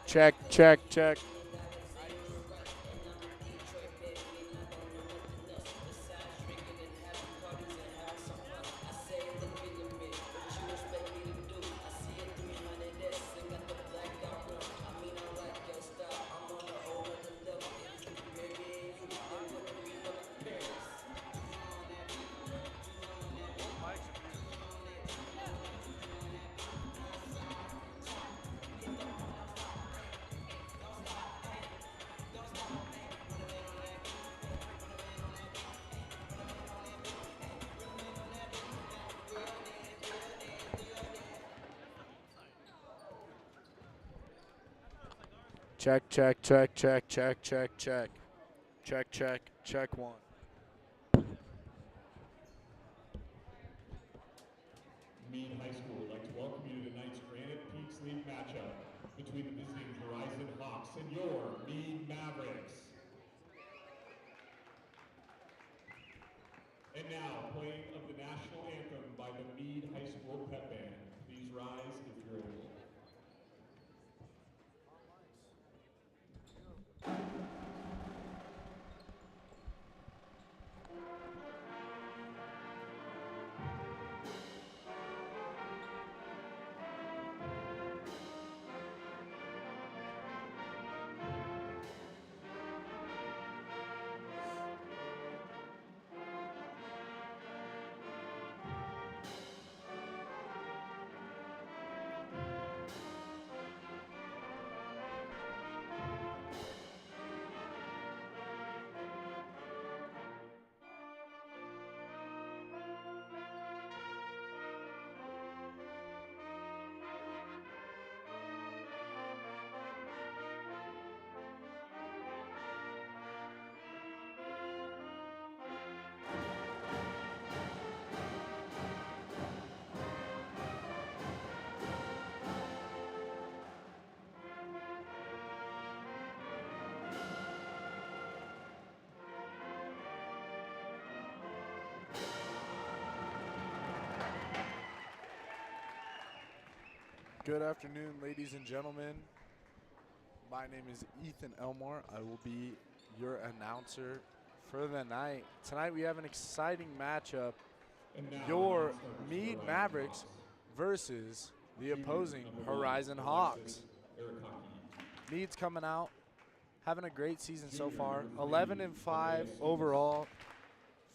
Check, check, check. Check, check, check, check, check, check, check. Check, check, check one. Meade High School would like to welcome you to tonight's Granite Peaks League matchup between the visiting Horizon Hawks and your Meade Mavericks. And now, playing of the national anthem by the Meade High School Pep Band. Please rise if you're able. Good afternoon, ladies and gentlemen. My name is Ethan Elmore. I will be your announcer for the night. Tonight we have an exciting matchup. And now, Your the starters for Meade Horizon Mavericks Hawks. versus the Junior, opposing number 1, Horizon Alexis Hawks. Arakaki. Meade's coming out, having a great season so Junior, far. number 11 3, and 5 Andreas overall,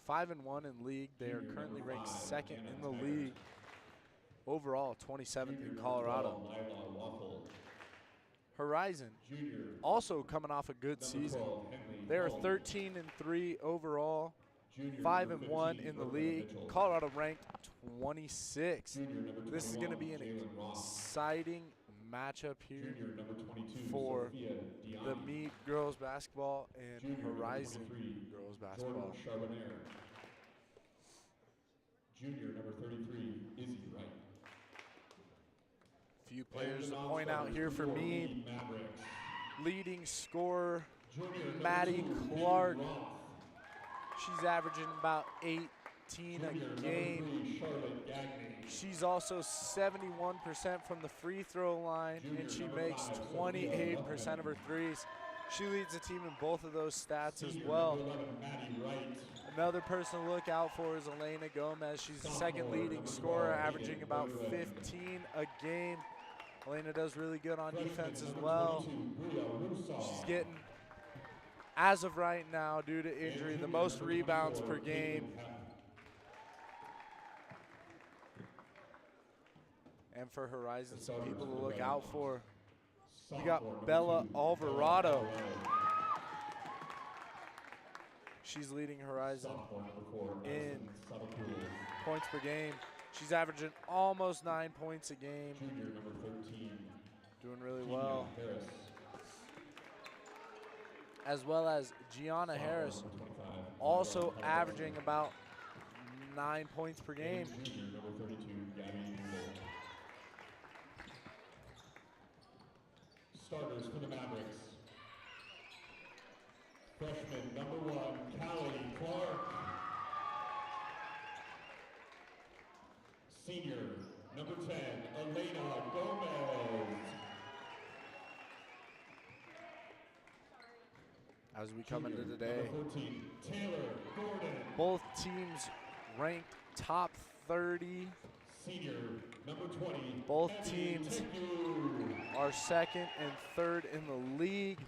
5 and 1 in league. They are Junior, currently number ranked 5, second Anna in the Taggart. league. Overall, 27th Junior, in number Colorado. 12, Lila Waffle. Horizon Junior, also coming off a good number season. 12, Henley They are Holly. 13 and 3 overall, Junior, 5 number and 1 15, in the Roberta league. Mitchell. Colorado ranked 26. Junior, number 21, This is going to be an Jalen Roth. exciting matchup here Junior, number 22, for Sophia the Diani. Meade girls basketball and Junior, number Horizon 23, girls Jordan basketball. Charbonnier. Junior, number 33, Izzy Wright. Few players And to the point out non-starters here for for your Meade. Meade Mavericks. Leading scorer, Junior, number Maddie 2, Clark. Megan Roth. She's averaging about 18 Junior, a number game. 3, Charlotte Gagne. She's also 71% from the free throw line, and she Junior, makes number 5, 28% of her Sophia threes. She leads the team in both of those stats as Senior, well. number 11, Maddie Wright. Another person to look out for is Elena Gomez. She's the second Sophomore, leading number scorer, 12, averaging Megan about Bertrand. 15 a game. Elena does really good on Freshman, defense as number well. 22, Bria Rusaw. She's getting, as of right now, due to injury, And the junior, most number rebounds 24, per game. Caitlin Hepp. And for Horizon, The some starters people to for look Red out Hawks. for. You Sophomore, got number Bella 2, Alvarado. Alvarado. She's leading Horizon Sophomore, number 4, in Madison Sabakul. points per game. She's averaging almost 9 points a game. Junior, number 13, Doing really Gina well. Harris. As well as Gianna Sophomore, Harris, number 25, also Myra Hubbard. averaging about 9 points per game. And junior, number 32, Gabby Newell. Starters for the Mavericks. Freshman, number 1, Callie Clark. Senior, number 10, Elena Gomez. as we come into Junior, today. number 14, Taylor Gordon. Both teams ranked top 30. Senior, number 20, Both Eddie teams Teku. are second and third in the league.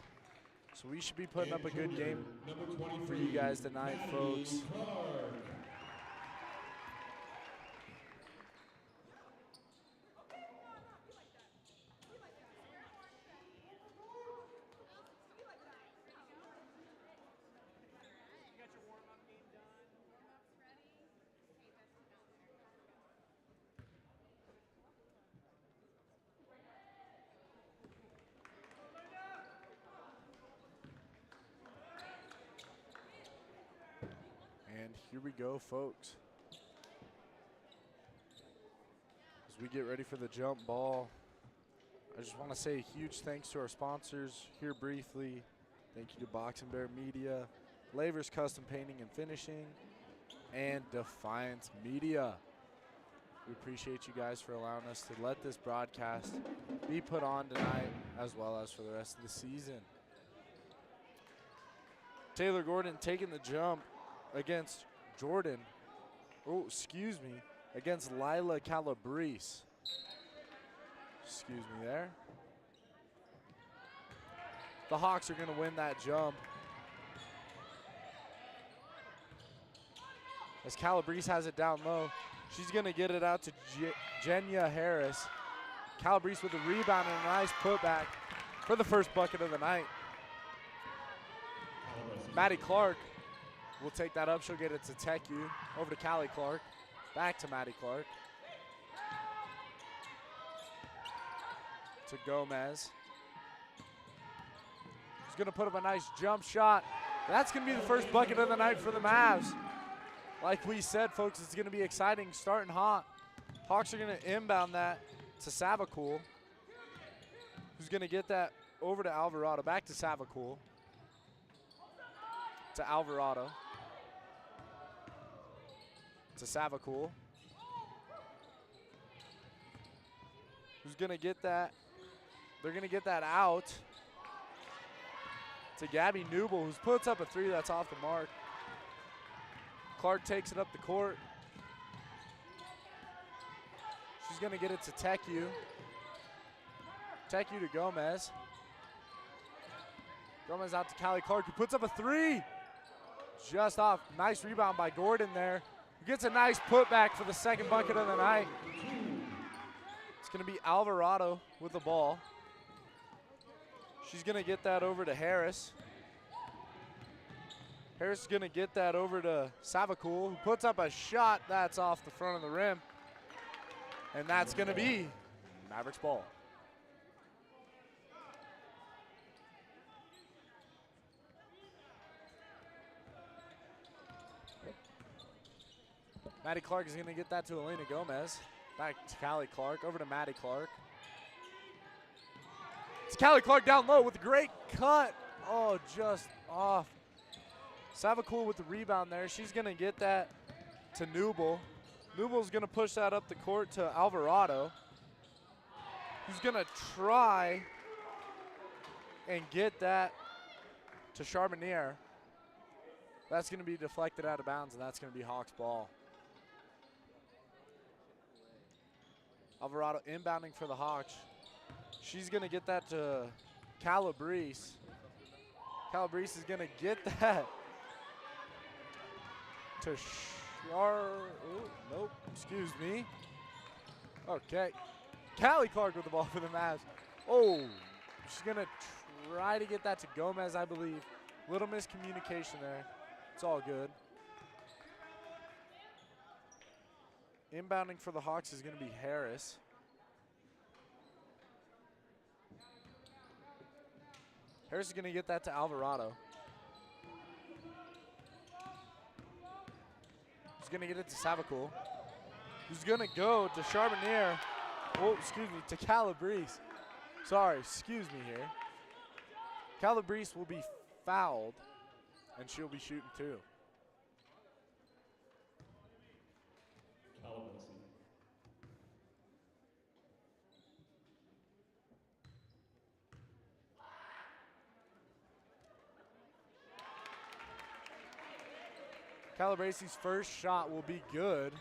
So we should be putting up a good Junior, game number for you 23, guys tonight, Maddie folks. Clark. And here we go, folks. As we get ready for the jump ball, I just want to say a huge thanks to our sponsors here briefly. Thank you to Box and Bear Media, Lavers Custom Painting and Finishing, and Defiance Media. We appreciate you guys for allowing us to let this broadcast be put on tonight as well as for the rest of the season. Taylor Gordon taking the jump against Jordan. Oh, excuse me, against Lila Calabrese. Excuse me there. The Hawks are going to win that jump. As Calabrese has it down low, she's going to get it out to Jenya Harris. Calabrese with a rebound and a nice putback for the first bucket of the night. Maddie Clark will take that up. She'll get it to Teku. Over to Callie Clark. Back to Maddie Clark. To Gomez. He's going to put up a nice jump shot. That's going to be the first bucket of the night for the Mavs. Like we said, folks, it's going to be exciting, starting hot. Hawks are going to inbound that to Savacool, who's going to get that over to Alvarado. Back to Savacool. To Alvarado. To Savacool, who's going to get that. They're going to get that out to Gabby Newble, who puts up a three that's off the mark. Clark takes it up the court. She's going to get it to Teku. Teku to Gomez. Gomez out to Callie Clark, who puts up a three. Just off. Nice rebound by Gordon there. Gets a nice putback for the second bucket of the night. It's going to be Alvarado with the ball. She's going to get that over to Harris. Harris is going to get that over to Savacool, who puts up a shot that's off the front of the rim. And that's going to be Mavericks ball. Maddie Clark is going to get that to Elena Gomez. Back to Callie Clark, over to Maddie Clark. It's Callie Clark down low with a great cut. Oh, just off. Savacool with the rebound there. She's going to get that to Newble. Newble's going to push that up the court to Alvarado, who's going to try and get that to Charbonnier. That's going to be deflected out of bounds, and that's going to be Hawks ball. Alvarado inbounding for the Hawks. She's going to get that to Calabrese. Calabrese is going to get that to nope, excuse me. Okay. Callie Clark with the ball for the Mavs. Oh, she's going to try to get that to Gomez, I believe. Little miscommunication there. It's all good. Inbounding for the Hawks is going to be Harris. Harris is going to get that to Alvarado. He's going to get it to Savacool, who's going to go to Charbonnier. Oh, excuse me, to Calabrese. Sorry, excuse me here. Calabrese will be fouled, and she'll be shooting two. Calabresi's first shot will be good.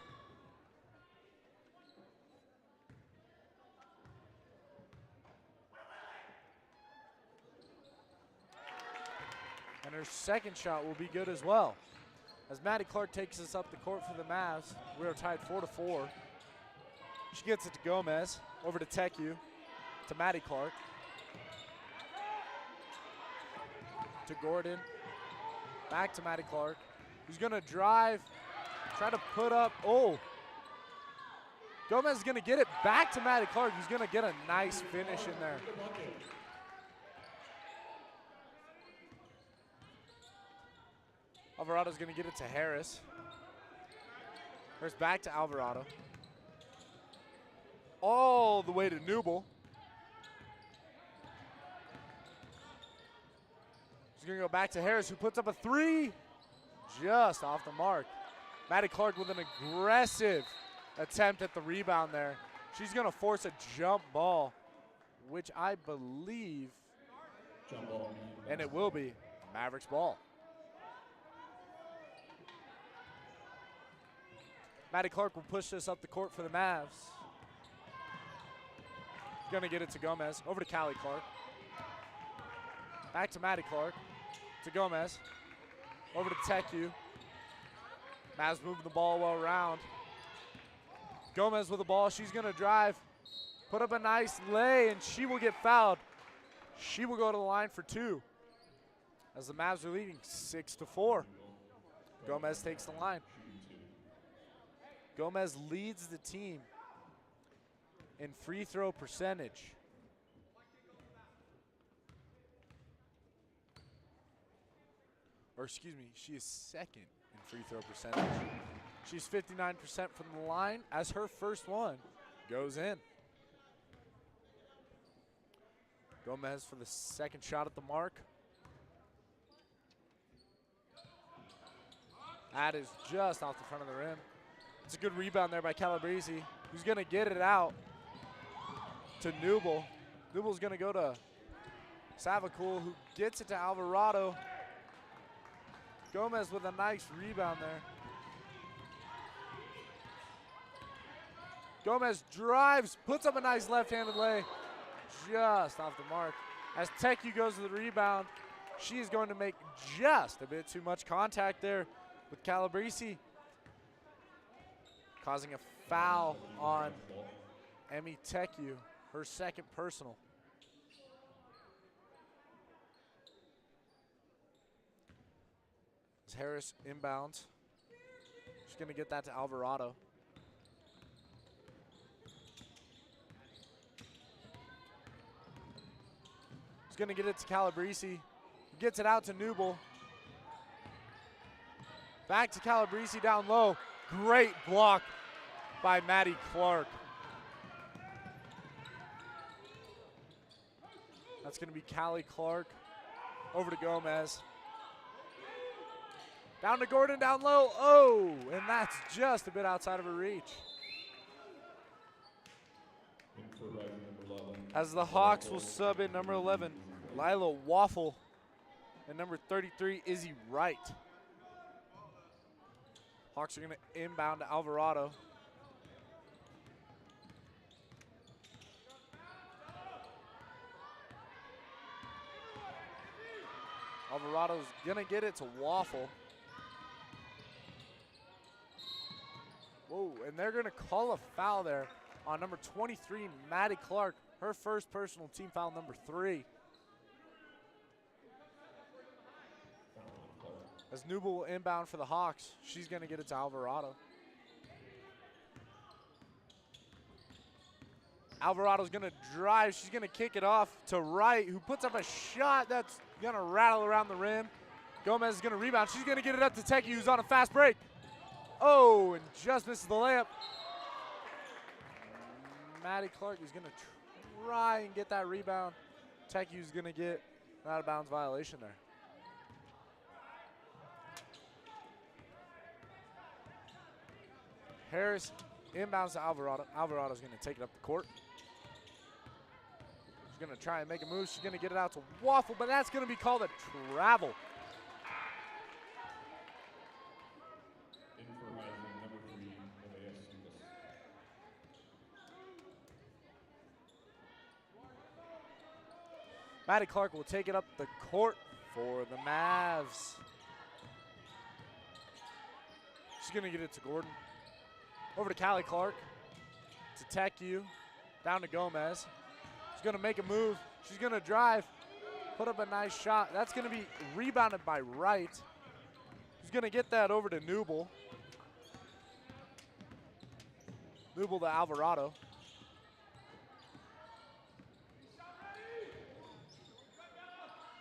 And her second shot will be good as well. As Maddie Clark takes us up the court for the Mavs, we are tied 4-4. She gets it to Gomez, over to Teku, to Maddie Clark, to Gordon, back to Maddie Clark, who's gonna drive, try to put up, oh. Gomez is gonna get it back to Maddie Clark, who's gonna get a nice finish in there. Alvarado's gonna get it to Harris. Harris back to Alvarado. All the way to Newble. He's gonna go back to Harris, who puts up a three. Just off the mark. Maddie Clark with an aggressive attempt at the rebound there. She's gonna force a jump ball, which I believe, Jump ball. and it will be, Mavericks ball. Maddie Clark will push this up the court for the Mavs. Gonna get it to Gomez, over to Callie Clark. Back to Maddie Clark, to Gomez, over to Teku. Mavs moving the ball well around. Gomez with the ball, she's gonna drive, put up a nice lay, and she will get fouled. She will go to the line for two, as the Mavs are leading 6-4. Gomez takes the line. Gomez leads the team in free throw percentage. Or excuse me, she is second in free throw percentage. She's 59% from the line as her first one goes in. Gomez for the second shot at the mark. That is just off the front of the rim. It's a good rebound there by Calabresi, who's gonna get it out to Newble. Newble's gonna go to Savakul, who gets it to Alvarado. Gomez with a nice rebound there. Gomez drives, puts up a nice left-handed lay, just off the mark. As Teku goes to the rebound, she is going to make just a bit too much contact there with Calabresi, causing a foul on Emmy Teku, her second personal. As Harris inbounds, she's gonna get that to Alvarado. He's gonna get it to Calabresi, gets it out to Newble. Back to Calabresi down low. Great block by Maddie Clark. That's gonna be Callie Clark. Over to Gomez. Down to Gordon, down low. Oh, and that's just a bit outside of her reach. As the Hawks will sub in number 11, Lila Waffle, and number 33, Izzy Wright. Hawks are gonna inbound to Alvarado. Alvarado's gonna get it to Waffle. Whoa, and they're gonna call a foul there on number 23, Maddie Clark, her first personal team foul, number 3. As Newble will inbound for the Hawks, she's gonna get it to Alvarado. Alvarado's gonna drive, she's gonna kick it off to Wright, who puts up a shot that's gonna rattle around the rim. Gomez is gonna rebound, she's gonna get it up to Teku, who's on a fast break. Oh, and just misses the layup. Maddie Clark is gonna try and get that rebound. Teku's gonna get an out of bounds violation there. Harris inbounds to Alvarado. Alvarado's gonna take it up the court. She's gonna try and make a move. She's gonna get it out to Waffle, but that's gonna be called a travel. Maddie Clark will take it up the court for the Mavs. She's going to get it to Gordon. Over to Callie Clark. To Teku. Down to Gomez. She's going to make a move. She's going to drive. Put up a nice shot. That's going to be rebounded by Wright. Who's going to get that over to Newble. Newble to Alvarado.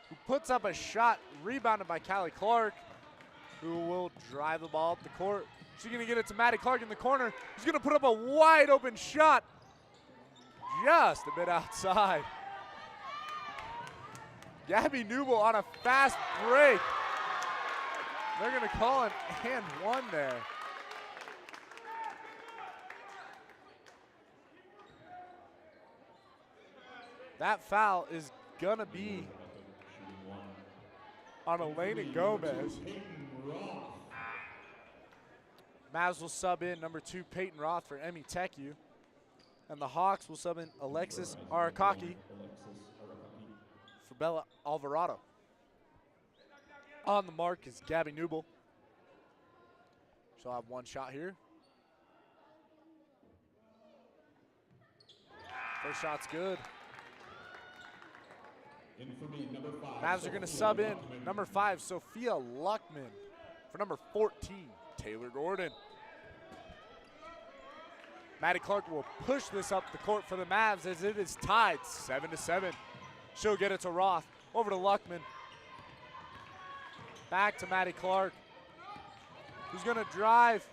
Who puts up a shot, rebounded by Callie Clark, who will drive the ball up the court. She's going to get it to Maddie Clark in the corner. She's going to put up a wide open shot. Just a bit outside. Gabby Newble on a fast break. They're going to call an and one there. That foul is going to be on Elena Gomez. Mavs will sub in number 2 Peyton Roth for Emmy Teku. And the Hawks will sub in Alexis Arakaki for Bella Alvarado. On the mark is Gabby Newble. She'll have one shot here. First shot's good. Mavs are going to sub in number 5, Sophia Luckman, for number 14, Taylor Gordon. Maddie Clark will push this up the court for the Mavs as it is tied 7-7. She'll get it to Roth. Over to Luckman. Back to Maddie Clark, who's going to drive.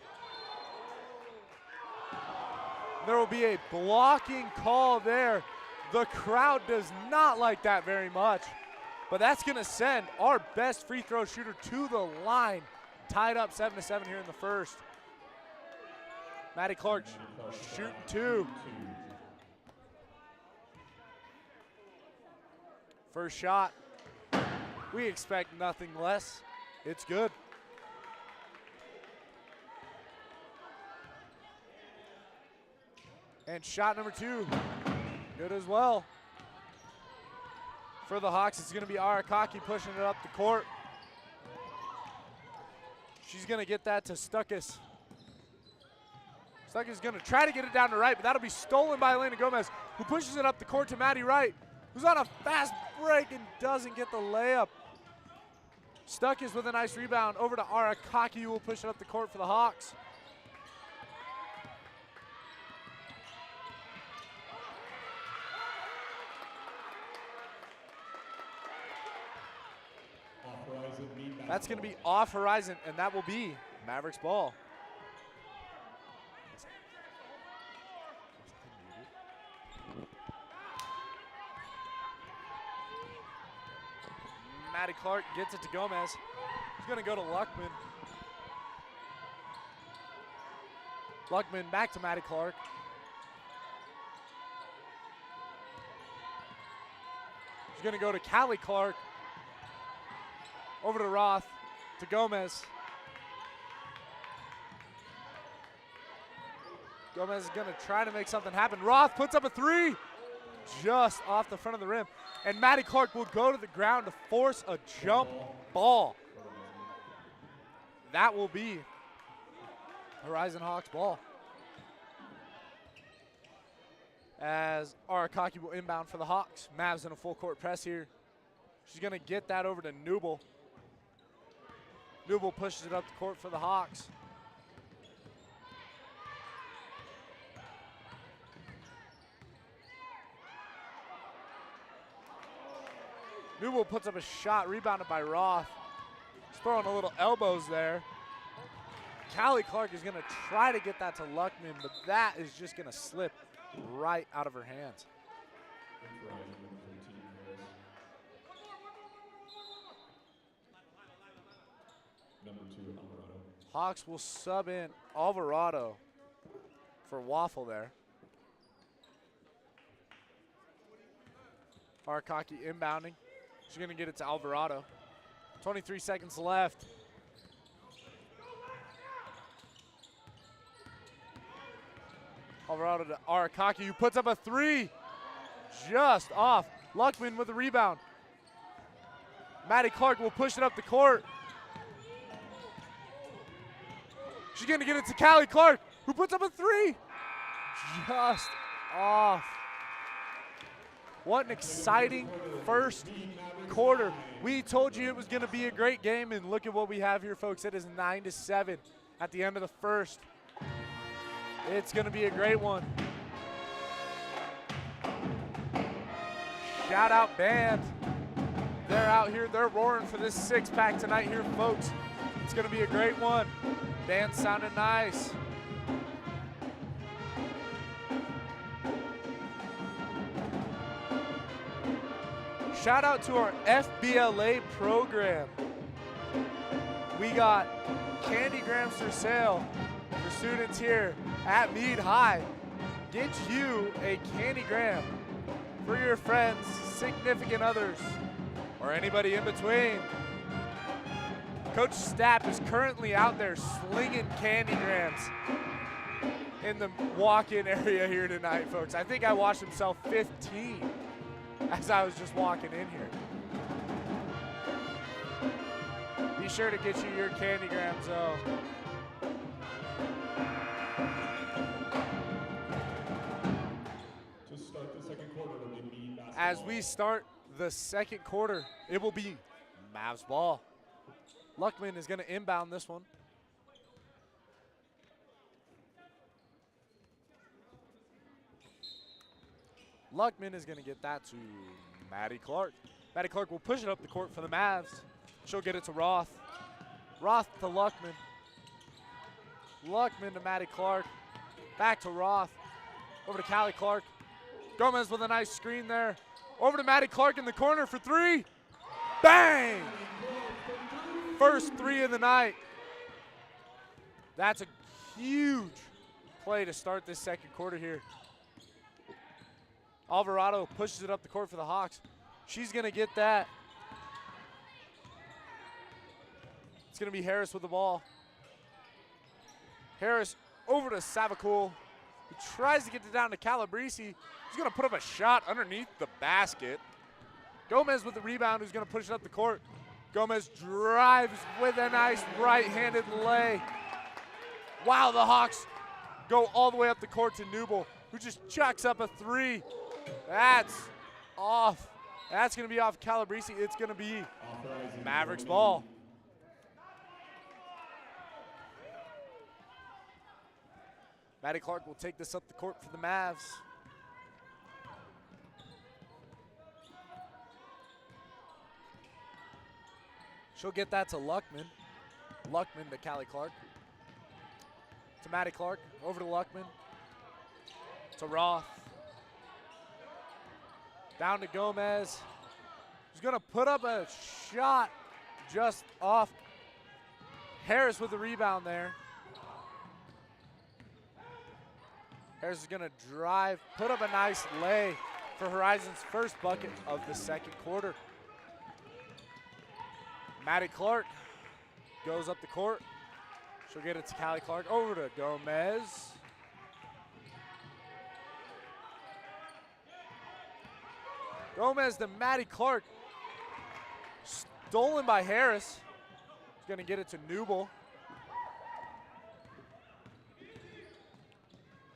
There will be a blocking call there. The crowd does not like that very much, but that's going to send our best free throw shooter to the line. Tied up 7-7 here in the first. Maddie Clark shooting 2. First shot. We expect nothing less. It's good. And shot number 2. Good as well. For the Hawks, it's going to be Arakaki pushing it up the court. She's going to get that to Stuckis. Stuckis is going to try to get it down to Wright, but that'll be stolen by Elena Gomez, who pushes it up the court to Maddie Wright, who's on a fast break and doesn't get the layup. Stuckis with a nice rebound over to Arakaki, who will push it up the court for the Hawks. That's going to be off horizon, and that will be Mavericks ball. Maddie Clark gets it to Gomez. He's going to go to Luckman. Luckman back to Maddie Clark. He's going to go to Callie Clark. Over to Roth, to Gomez. Gomez is going to try to make something happen. Roth puts up a 3, just off the front of the rim. And Maddie Clark will go to the ground to force a jump ball. That will be Horizon Hawks ball. As Arakaki will inbound for the Hawks. Mavs in a full court press here. She's going to get that over to Newble. Newble pushes it up the court for the Hawks. Newble puts up a shot, rebounded by Roth. He's throwing a little elbows there. Callie Clark is going to try to get that to Luckman, but that is just going to slip right out of her hands. Hawks will sub in Alvarado for Waffle there. Arakaki inbounding. She's going to get it to Alvarado. 23 seconds left. Alvarado to Arakaki, who puts up a 3. Just off Luckman with the rebound. Maddie Clark will push it up the court. She's going to get it to Callie Clark, who puts up a three. Just off. What an exciting first quarter. We told you it was going to be a great game, and look at what we have here, folks. It is 9-7 at the end of the first. It's going to be a great one. Shout out band. They're out here. They're roaring for this six-pack tonight here, folks. It's going to be a great one. Band sounded nice. Shout out to our FBLA program. We got candy grams for sale for students here at Meade High. Get you a candy gram for your friends, significant others, or anybody in between. Coach Stapp is currently out there slinging candy grams in the walk-in area here tonight, folks. I think I watched him sell 15 as I was just walking in here. Be sure to get you your candy grams, though. To start the second quarter, it'll be Meade basketball. As we start the second quarter, it will be Mavs ball. Luckman is going to inbound this one. Luckman is going to get that to Maddie Clark. Maddie Clark will push it up the court for the Mavs. She'll get it to Roth. Roth to Luckman. Luckman to Maddie Clark. Back to Roth. Over to Callie Clark. Gomez with a nice screen there. Over to Maddie Clark in the corner for three. Bang! First three of the night. That's a huge play to start this second quarter here. Alvarado pushes it up the court for the Hawks. She's going to get that. It's going to be Harris with the ball. Harris over to Savakul, who tries to get it down to Calabrese. He's going to put up a shot underneath the basket. Gomez with the rebound, who's going to push it up the court. Gomez drives with a nice right-handed lay. Wow, the Hawks go all the way up the court to Newble, who just chucks up a three. That's off. That's going to be off Calabrese. It's going to be Mavericks ball. Maddie Clark will take this up the court for the Mavs. She'll get that to Luckman. Luckman to Callie Clark. To Maddie Clark. Over to Luckman. To Roth. Down to Gomez. He's going to put up a shot just off. Harris with the rebound there. Harris is going to drive, put up a nice lay for Horizon's first bucket of the second quarter. Maddie Clark goes up the court. She'll get it to Callie Clark. Over to Gomez. Gomez to Maddie Clark. Stolen by Harris. He's going to get it to Newble.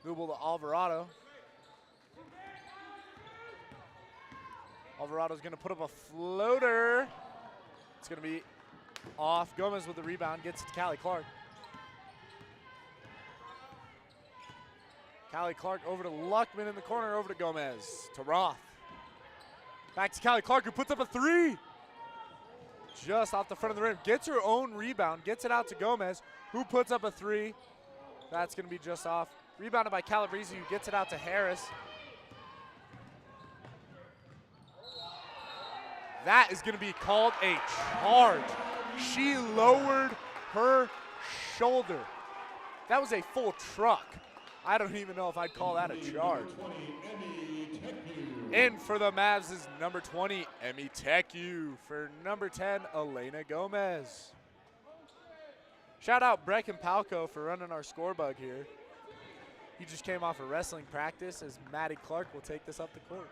Newble to Alvarado. Alvarado's going to put up a floater. It's going to be off. Gomez with the rebound, gets it to Callie Clark. Callie Clark over to Luckman in the corner, over to Gomez, to Roth. Back to Callie Clark, who puts up a three. Just off the front of the rim. Gets her own rebound, gets it out to Gomez, who puts up a three. That's going to be just off. Rebounded by Calabrese, who gets it out to Harris. That is going to be called a charge. She lowered her shoulder. That was a full truck. I don't even know if I'd call that a charge. In for the Mavs is number 20, Emmy Teku. For number 10, Elena Gomez. Shout out Brecken Palco for running our score bug here. He just came off a wrestling practice as Maddie Clark will take this up the court.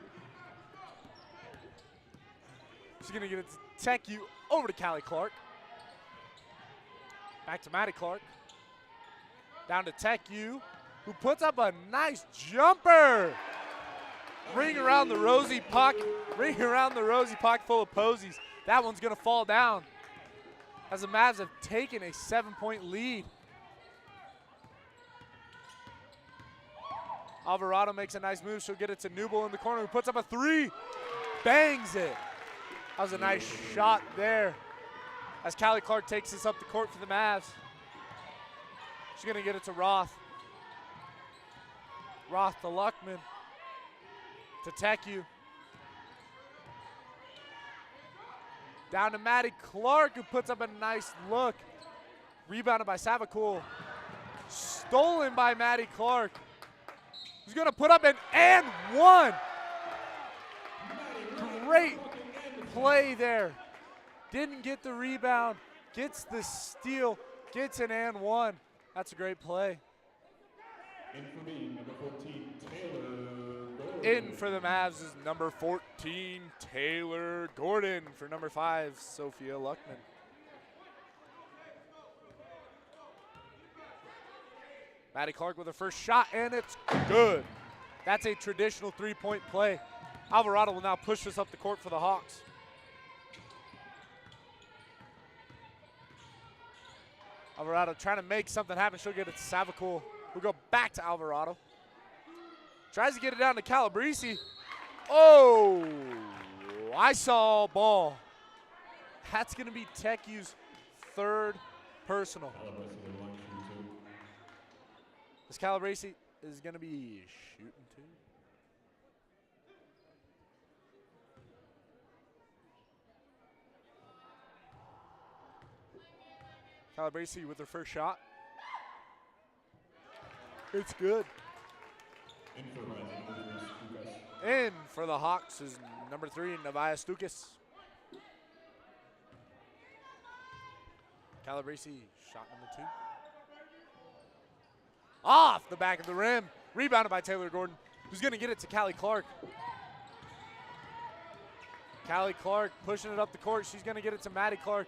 She's going to get it to Tech U, over to Callie Clark. Back to Maddie Clark. Down to Tech U, who puts up a nice jumper. Ring around the rosy puck. Ring around the rosy puck full of posies. That one's going to fall down as the Mavs have taken a 7-point lead. Alvarado makes a nice move. She'll get it to Newble in the corner, who puts up a 3. Bangs it. That was a nice shot there as Callie Clark takes this up the court for the Mavs. She's going to get it to Roth. Roth to Luckman. To Tech U. Down to Maddie Clark, who puts up a nice look. Rebounded by Savakul. Stolen by Maddie Clark, who's going to put up an and one. Great play there. Didn't get the rebound, gets the steal, gets an and one. That's a great play. In for me, number 14, Taylor Gordon. In for the Mavs is number 14, Taylor Gordon. For number 5, Sophia Luckman. Maddie Clark with her first shot, and it's good. That's a traditional 3-point play. Alvarado will now push this up the court for the Hawks. Alvarado trying to make something happen. She'll get it to Savakul. We'll go back to Alvarado. Tries to get it down to Calabrese. Oh, I saw a ball. That's going to be Tech U's 3rd personal. This Calabrese is going to be shooting too. Calabrese with her first shot. It's good. In for the Hawks is number 3, Nevaeh Stukas. Calabrese, shot number 2. Off the back of the rim. Rebounded by Taylor Gordon, who's going to get it to Callie Clark. Callie Clark pushing it up the court. She's going to get it to Maddie Clark.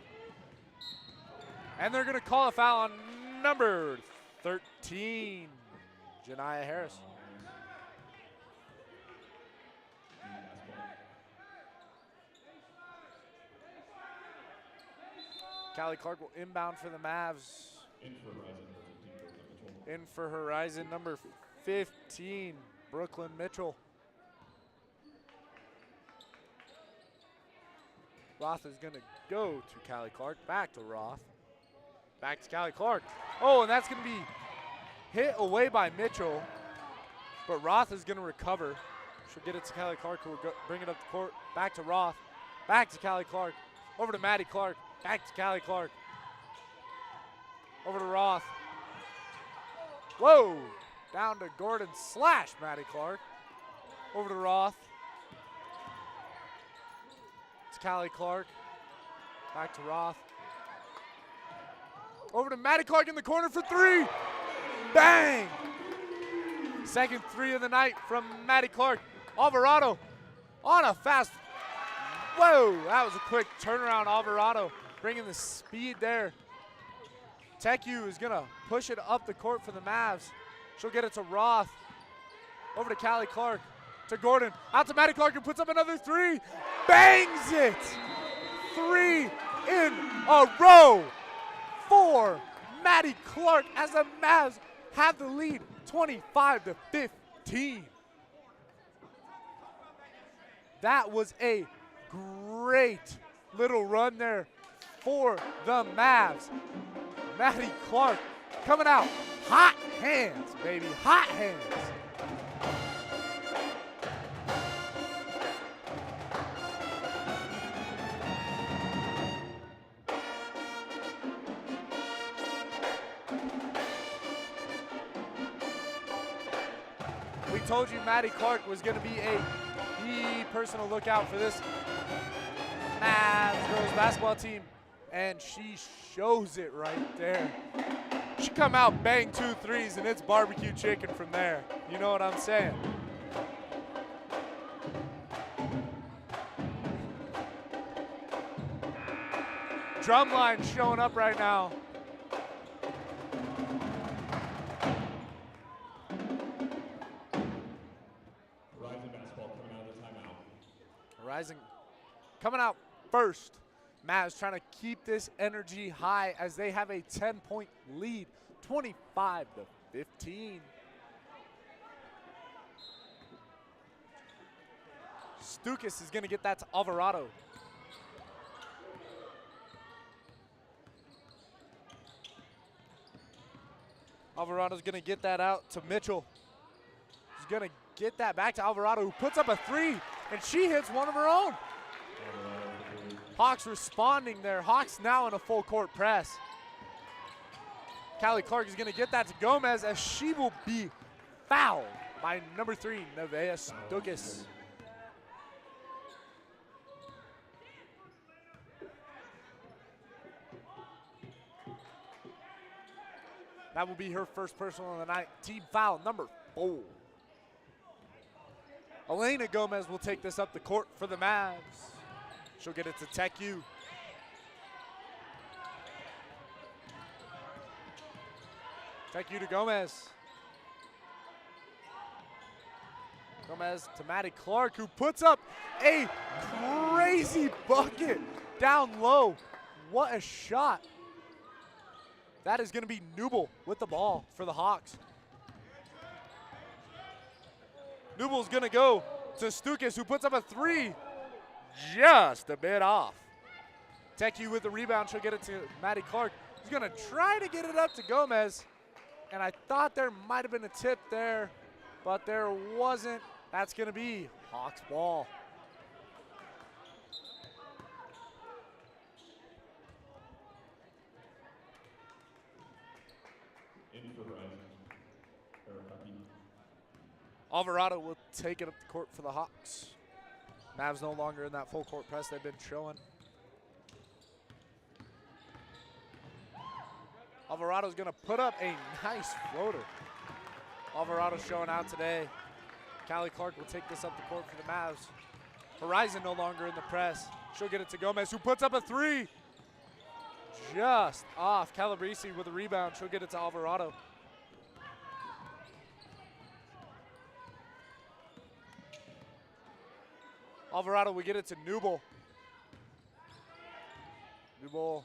And they're going to call a foul on number 13, Janiyah Harris. Callie Clark will inbound for the Mavs. In for Horizon number 15, Brooklyn Mitchell. Roth is going to go to Callie Clark. Back to Roth. Back to Callie Clark. Oh, and that's going to be hit away by Mitchell. But Roth is going to recover. She'll get it to Callie Clark, who will bring it up the court. Back to Roth. Back to Callie Clark. Over to Maddie Clark. Back to Callie Clark. Over to Roth. Whoa! Down to Gordon / Maddie Clark. Over to Roth. It's Callie Clark. Back to Roth. Over to Maddie Clark in the corner for 3. Bang! Second 3 of the night from Maddie Clark. Alvarado on a fast. Whoa! That was a quick turnaround. Alvarado bringing the speed there. Tech U is going to push it up the court for the Mavs. She'll get it to Roth. Over to Callie Clark. To Gordon. Out to Maddie Clark, who puts up another 3. Bangs it! 3 in a row for Maddie Clark as the Mavs have the lead 25-15. That was a great little run there for the Mavs. Maddie Clark coming out. Hot hands, baby, hot hands. We told you Maddie Clark was going to be a key person to look out for this Mavs girls basketball team, and she shows it right there. She come out, bang 2 threes, and it's barbecue chicken from there. You know what I'm saying? drumline showing up right now. Horizon basketball coming out of the timeout. Horizon coming out first. Mavs trying to keep this energy high as they have a 10-point lead, 25-15. Stukas is going to get that to Alvarado. Alvarado's going to get that out to Mitchell. He's going to get that back to Alvarado, who puts up a three, and she hits one of her own. Hawks responding there. Hawks now in a full court press. Callie Clark is going to get that to Gomez as she will be fouled by number 3, Nevaeh Stukas. That will be her first personal of the night. Team foul number 4. Elena Gomez will take this up the court for the Mavs. She'll get it to TechU. TechU to Gomez. Gomez to Maddie Clark, who puts up a crazy bucket down low. What a shot. That is going to be Newble with the ball for the Hawks. Newble's going to go to Stukas, who puts up a three. Just a bit off. TechU with the rebound. She'll get it to Maddie Clark. He's going to try to get it up to Gomez. And I thought there might have been a tip there, but there wasn't. That's going to be Hawks ball. Alvarado will take it up the court for the Hawks. Mavs no longer in that full court press they've been showing. Alvarado's going to put up a nice floater. Alvarado showing out today. Callie Clark will take this up the court for the Mavs. Horizon no longer in the press. She'll get it to Gomez, who puts up a three. Just off. Calabrese with a rebound. She'll get it to Alvarado. Alvarado will get it to Newble. Newble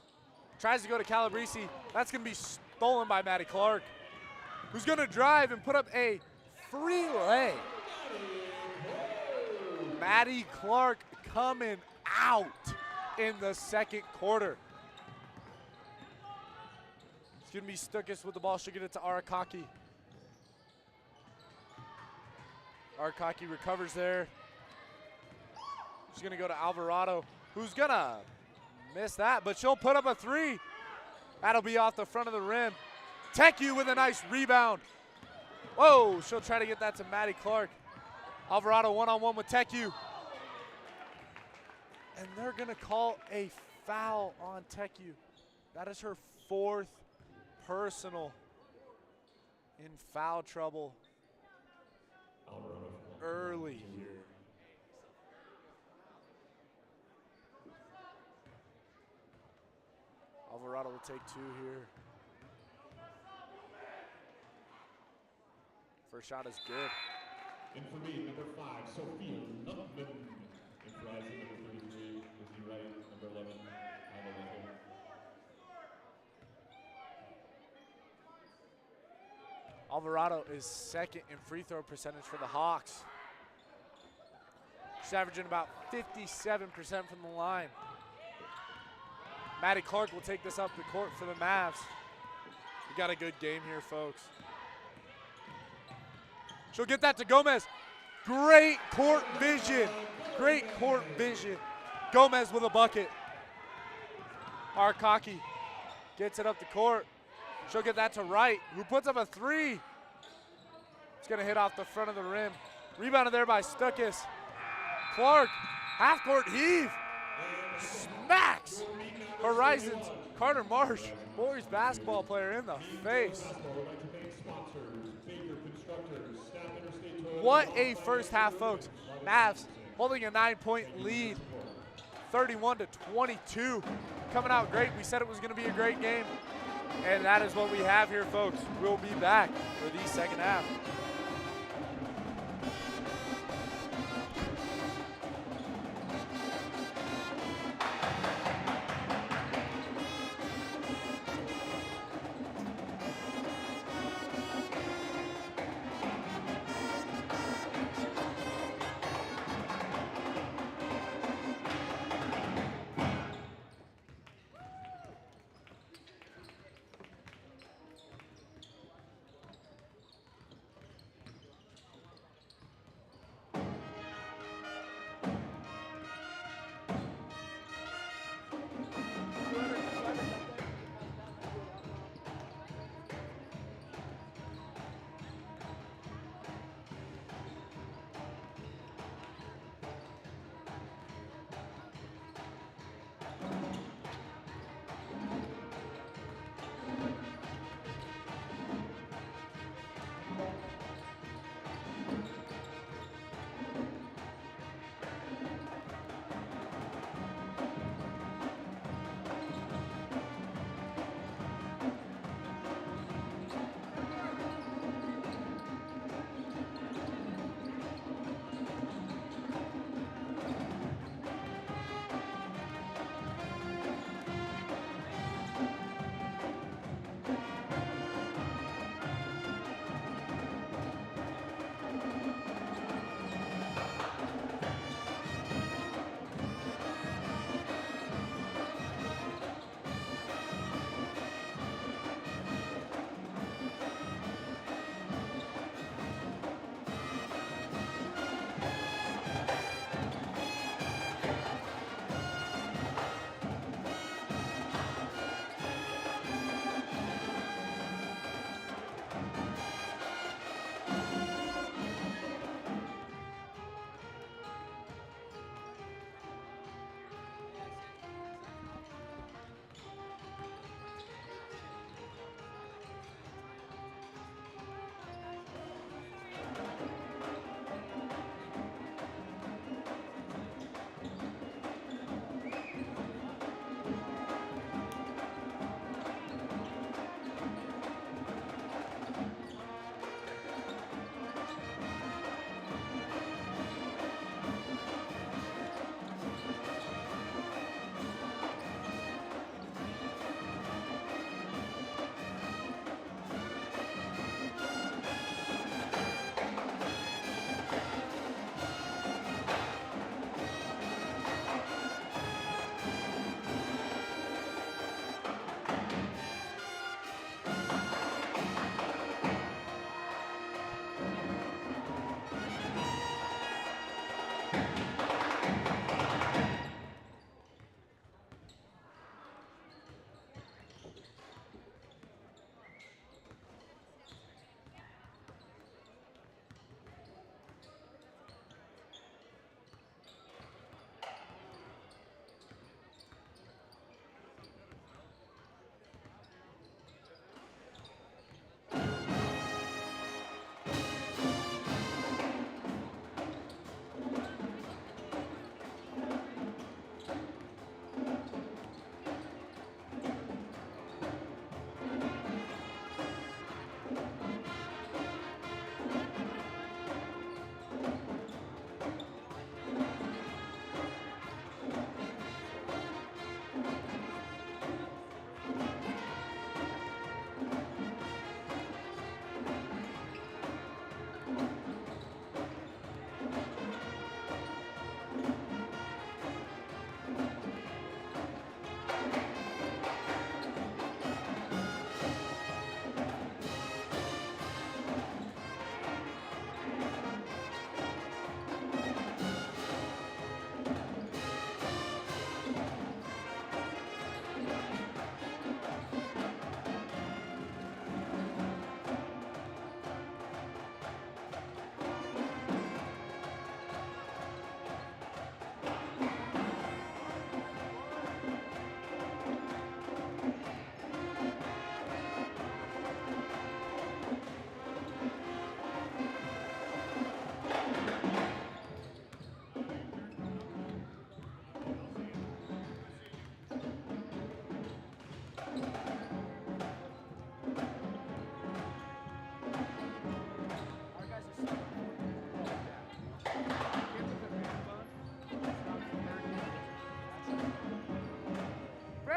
tries to go to Calabrese. That's going to be stolen by Maddie Clark, who's going to drive and put up a free lay. Maddie Clark coming out in the second quarter. It's going to be Stukas with the ball. She'll get it to Arakaki. Arakaki recovers there. She's going to go to Alvarado, who's going to miss that, but she'll put up a three. That'll be off the front of the rim. TechU with a nice rebound. Whoa, she'll try to get that to Maddie Clark. Alvarado one-on-one with TechU. And they're going to call a foul on TechU. That is her 4th personal in foul trouble early here. Alvarado will take 2 here. First shot is good. In for me, number 5, Sophia Lupman. In for Rising, number 33, Lizzie Wright, number 11, Anna Lincoln. Alvarado is 2nd in free throw percentage for the Hawks. She's averaging about 57% from the line. Maddie Clark will take this up the court for the Mavs. We got a good game here, folks. She'll get that to Gomez. Great court vision. Great court vision. Gomez with a bucket. Arakaki gets it up the court. She'll get that to Wright, who puts up a three. It's going to hit off the front of the rim. Rebounded there by Stukas. Clark, half-court heave. Smacks Horizon's Carter Marsh, boys basketball player, in the face. What a first half, folks. Mavs holding a 9-point lead, 31-22. coming out great. We said it was going to be a great game, and that is what we have here, folks. We'll be back for the second half.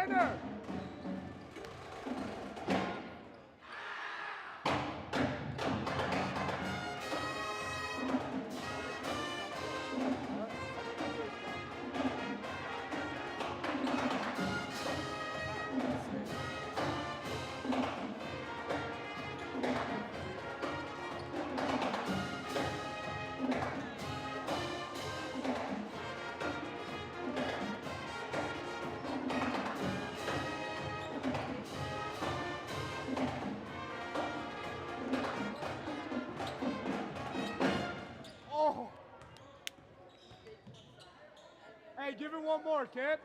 Defender! Oh! Hey, give it one more, kid.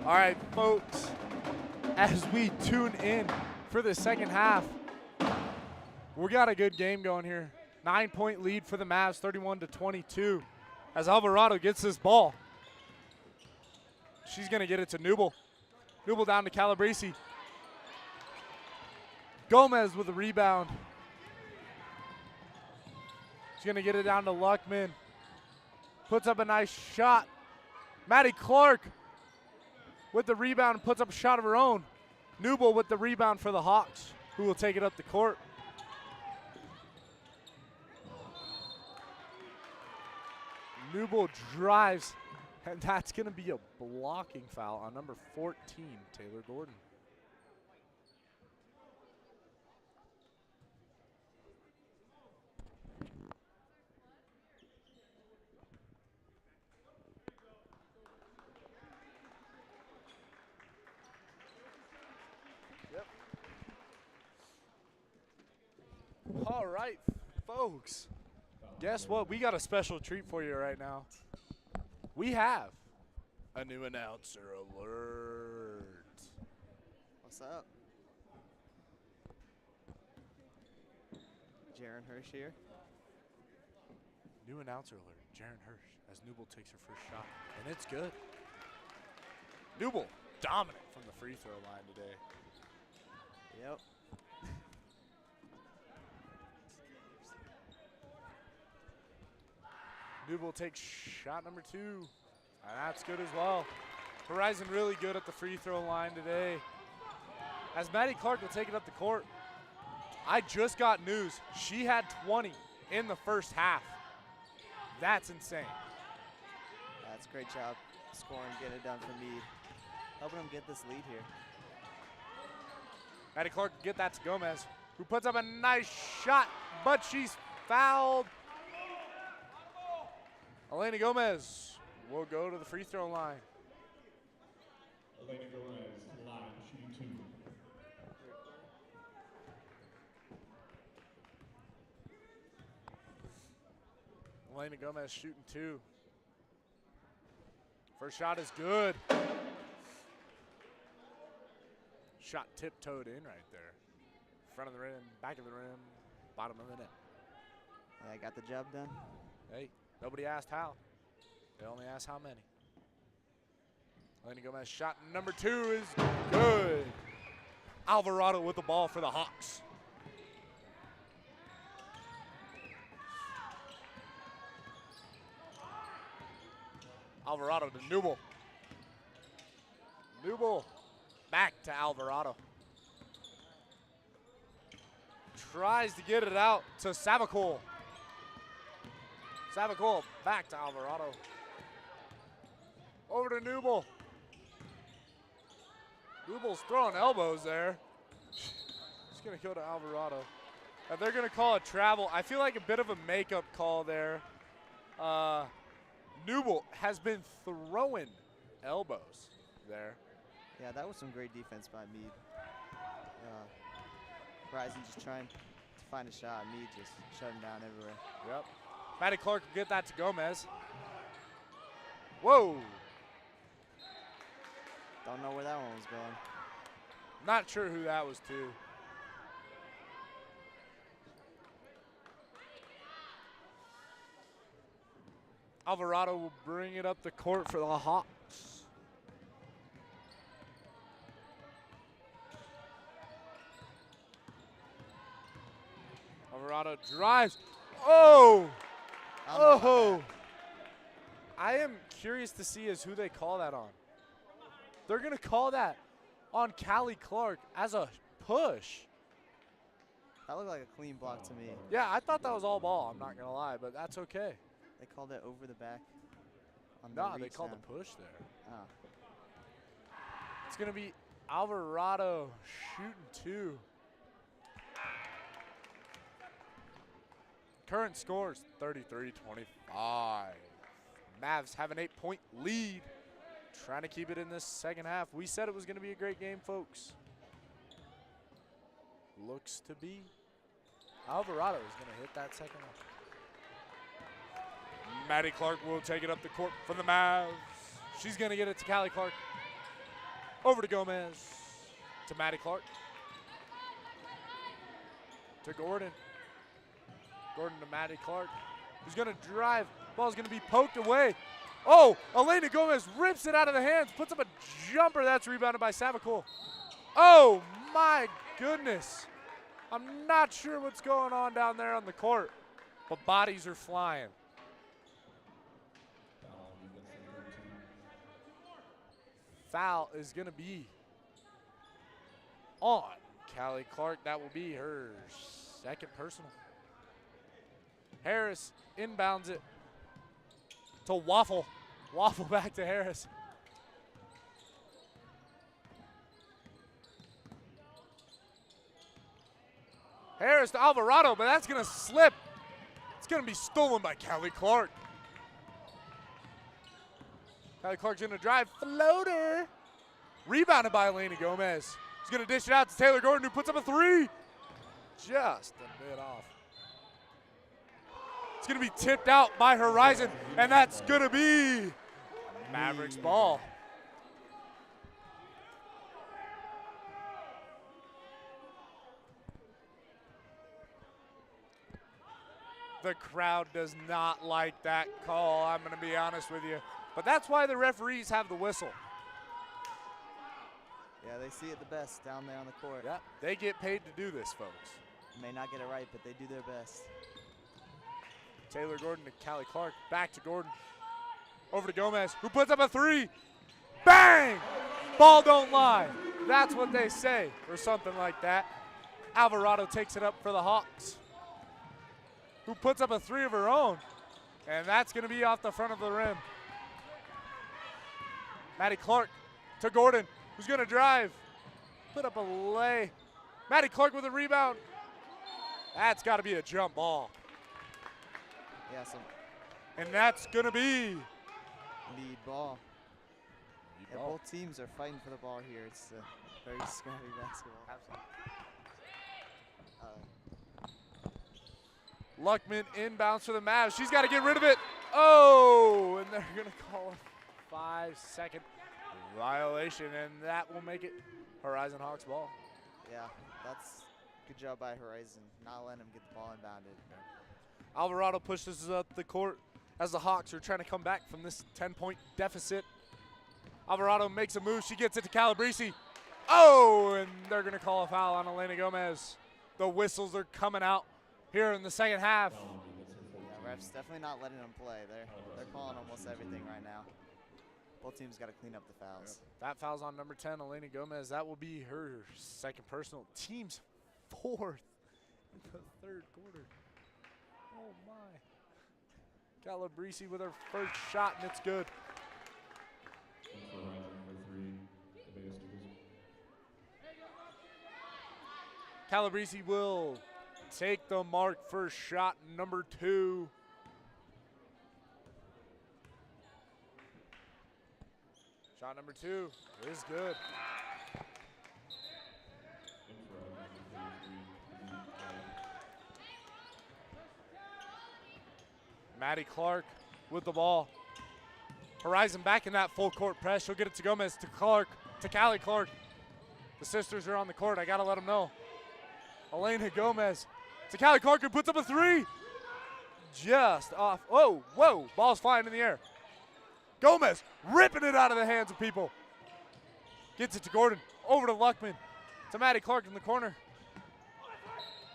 All right, folks, as we tune in for the second half, we got a good game going here. 9-point lead for the Mavs, 31-22, as Alvarado gets this ball. She's going to get it to Newble. Newble down to Calabrese. Gomez with the rebound. She's going to get it down to Luckman. Puts up a nice shot. Maddie Clark with the rebound and puts up a shot of her own. Newble with the rebound for the Hawks, who will take it up the court. Newble drives, and that's going to be a blocking foul on number 14, Taylor Gordon. All right, folks. Guess what? We got a special treat for you right now. We have a new announcer alert. What's up? Jaren Hirsch here. New announcer alert. Jaren Hirsch as Newble takes her first shot, and it's good. Newble dominant from the free throw line today. Yep. Newble takes shot number 2, and that's good as well. Horizon really good at the free throw line today. As Maddie Clark will take it up the court. I just got news. She had 20 in the first half. That's insane. That's a great job scoring, getting it done for Meade. Helping them get this lead here. Maddie Clark will get that to Gomez, who puts up a nice shot, but she's fouled. Elena Gomez will go to the free throw line. Elena Gomez, line, shooting 2. Elena Gomez shooting 2. First shot is good. Shot tiptoed in right there. Front of the rim, back of the rim, bottom of the net. Yeah, I got the job done. Hey, nobody asked how. They only asked how many. Elena Gomez shot number 2 is good. Alvarado with the ball for the Hawks. Alvarado to Newble. Newble back to Alvarado. Tries to get it out to Savacol. Savacol back to Alvarado. Over to Newble. Newble's throwing elbows there. He's going to go to Alvarado. And they're going to call a travel. I feel like a bit of a makeup call there. Newble has been throwing elbows there. Yeah, that was some great defense by Meade. Horizon just trying to find a shot. Meade just shutting down everywhere. Yep. Maddie Clark will get that to Gomez. Whoa. Don't know where that one was going. Not sure who that was to. Alvarado will bring it up the court for the Hawks. Alvarado drives. Oh! Oh! I am curious to see is who they call that on. They're going to call that on Callie Clark as a push. That looked like a clean block to me. Yeah, I thought that was all ball. I'm not going to lie, but that's okay. They called it over the back. On the No, they reach called down. the push there. Oh. It's going to be Alvarado shooting 2. Current scores 33-25. Mavs have an 8-point lead. Trying to keep it in this second half. We said it was going to be a great game, folks. Looks to be. Alvarado is going to hit that second one. Maddie Clark will take it up the court for the Mavs. She's going to get it to Callie Clark. Over to Gomez. To Maddie Clark. To Gordon. Gordon to Maddie Clark. Who's going to drive. Ball's going to be poked away. Oh, Elena Gomez rips it out of the hands, puts up a jumper. That's rebounded by Savakul. Oh, my goodness. I'm not sure what's going on down there on the court, but bodies are flying. Foul is going to be on Callie Clark. That will be her second personal. Harris inbounds it to Waffle. Waffle back to Harris. Harris to Alvarado, but that's going to slip. It's going to be stolen by Callie Clark. Callie Clark's going to drive. Floater. Rebounded by Elena Gomez. She's going to dish it out to Taylor Gordon, who puts up a three. Just a bit off. It's going to be tipped out by Horizon, and that's going to be Mavericks ball. The crowd does not like that call, I'm going to be honest with you. But that's why the referees have the whistle. Yeah, they see it the best down there on the court. Yep, they get paid to do this, folks. May not get it right, but they do their best. Taylor Gordon to Callie Clark, back to Gordon. Over to Gomez, who puts up a three. Bang! Ball don't lie. That's what they say, or something like that. Alvarado takes it up for the Hawks, who puts up a three of her own, and that's going to be off the front of the rim. Maddie Clark to Gordon, who's going to drive, put up a lay. Maddie Clark with a rebound. That's got to be a jump ball. Yeah, and that's going to be lead ball. Yeah, both teams are fighting for the ball here. It's a very scrappy basketball. Luckman inbounds for the Mavs. She's got to get rid of it. Oh, and they're going to call a 5-second violation, and that will make it Horizon Hawks ball. Yeah, that's good job by Horizon, not letting them get the ball inbounded. Alvarado pushes up the court as the Hawks are trying to come back from this 10-point deficit. Alvarado makes a move. She gets it to Calabrese. Oh, and they're going to call a foul on Elena Gomez. The whistles are coming out here in the second half. Yeah, refs definitely not letting them play. They're calling almost everything right now. Both teams got to clean up the fouls. That foul's on number 10, Elena Gomez. That will be her second personal. Team's fourth in the third quarter. Oh, my. Calabrese with her first shot, and it's good. Calabrese will take the mark for shot number 2. Shot number 2 is good. Maddie Clark with the ball. Horizon back in that full court press. She'll get it to Gomez, to Clark, to Callie Clark. The sisters are on the court. I got to let them know. Elena Gomez to Callie Clark, who puts up a three. Just off. Oh, whoa. Ball's flying in the air. Gomez ripping it out of the hands of people. Gets it to Gordon. Over to Luckman. To Maddie Clark in the corner.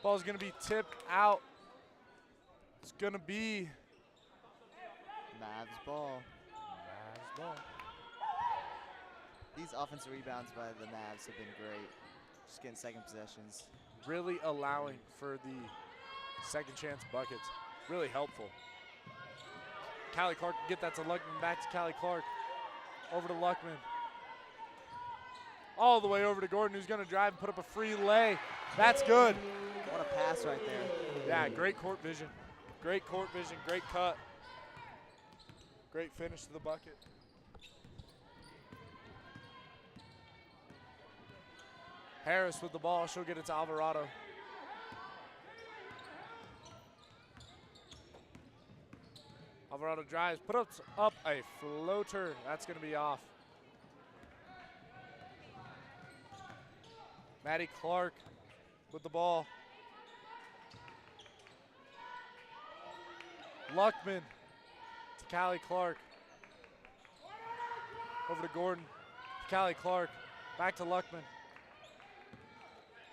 Ball's going to be tipped out. It's going to be Mavs ball. Mavs ball. These offensive rebounds by the Mavs have been great. Just getting second possessions. Really allowing for the second chance buckets. Really helpful. Callie Clark can get that to Luckman, back to Callie Clark. Over to Luckman. All the way over to Gordon, who's going to drive and put up a free lay. That's good. What a pass right there. Yeah, great court vision. Great court vision, great cut. Great finish to the bucket. Harris with the ball. She'll get it to Alvarado. Alvarado drives, put up a floater. That's going to be off. Maddie Clark with the ball. Luckman to Callie Clark. Over to Gordon. Callie Clark. Back to Luckman.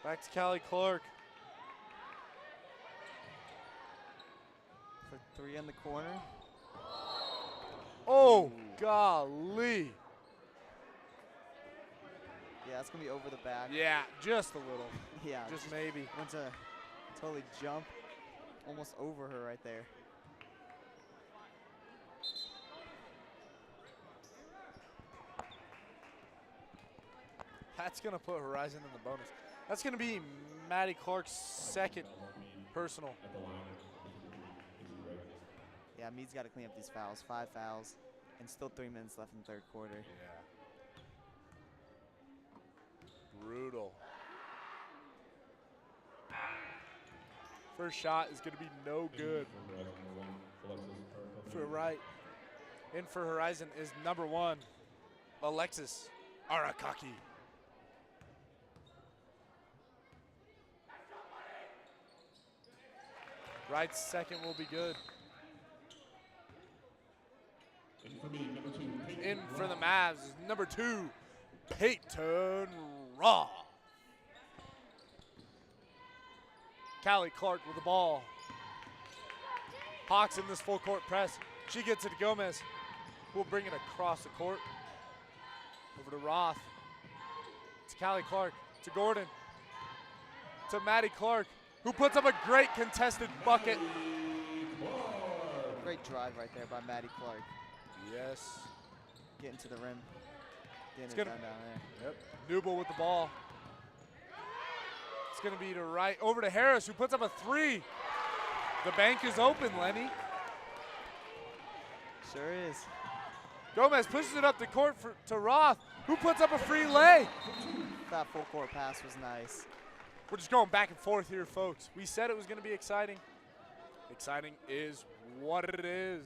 Back to Callie Clark. For 3 in the corner. Oh, Ooh. golly. Yeah, it's going to be over the back. Yeah, just a little. Yeah. Just maybe. Went to totally jump almost over her right there. That's going to put Horizon in the bonus. That's going to be Maddie Clark's second personal. Yeah, Mead's got to clean up these fouls. 5 fouls, and still 3 minutes left in the third quarter. Yeah. Brutal. First shot is going to be no good. For right. In for Horizon is number 1, Alexis Arakaki. Right's second will be good. In for the Mavs is number 2, Peyton Raw. Callie Clark with the ball. Hawks in this full court press. She gets it to Gomez, who will bring it across the court. Over to Roth. To Callie Clark. To Gordon. To Maddie Clark, who puts up a great contested bucket. Great drive right there by Maddie Clark. Yes. Getting to the rim. Getting It's it done down there. Yep. Newble with the ball. It's going to be to right. Over to Harris, who puts up a 3. The bank is open, Lenny. Sure is. Gomez pushes it up the court to Roth, who puts up a free lay. That full court pass was nice. We're just going back and forth here, folks. We said it was going to be exciting. Exciting is what it is.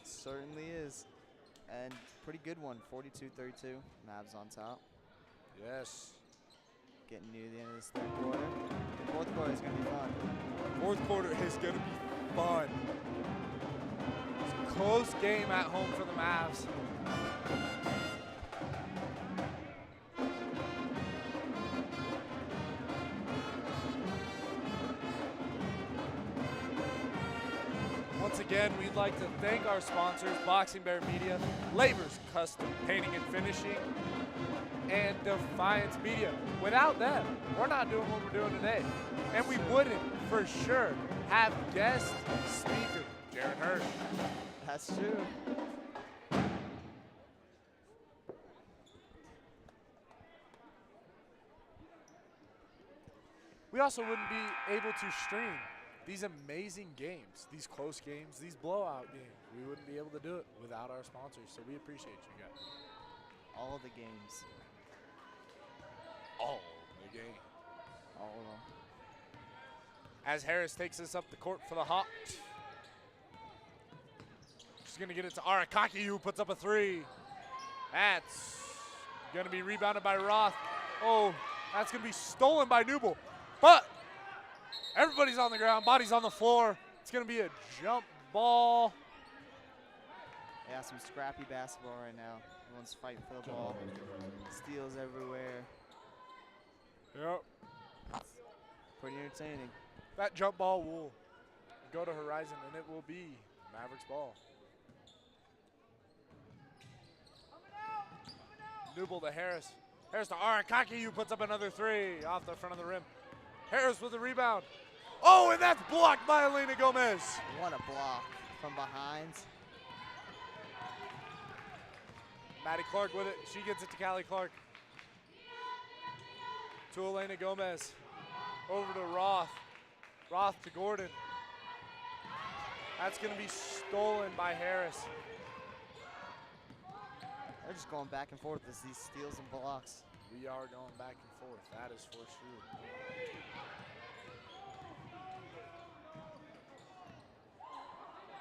Certainly is. And pretty good one, 42-32. Mavs on top. Yes. Getting near the end of this third quarter. The fourth quarter is going to be fun. Fourth quarter is going to be fun. It's a close game at home for the Mavs. Once again, we'd like to thank our sponsors, Boxing Bear Media, Labors Custom Painting and Finishing, and Defiance Media. Without them, we're not doing what we're doing today. And we wouldn't, for sure, have guest speaker, Jaron Hirsch. That's true. We also wouldn't be able to stream these amazing games, these close games, these blowout games. We wouldn't be able to do it without our sponsors, so we appreciate you guys. All the games. All the game. All of them. As Harris takes this up the court for the Hawks. She's going to get it to Arakaki, who puts up a 3. That's going to be rebounded by Roth. Oh, that's going to be stolen by Newble. But everybody's on the ground, bodies on the floor. It's going to be a jump ball. Yeah, some scrappy basketball right now. Everyone's fighting for the ball. Steals everywhere. Yep. Pretty entertaining. That jump ball will go to Horizon, and it will be Mavericks ball. Newble to Harris. Harris to Arakaki, who puts up another 3 off the front of the rim. Harris with the rebound. Oh, and that's blocked by Elena Gomez. What a block from behind. Maddie Clark with it. She gets it to Callie Clark. To Elena Gomez. Over to Roth. Roth to Gordon. That's going to be stolen by Harris. They're just going back and forth as these steals and blocks. We are going back and forth. That is for sure.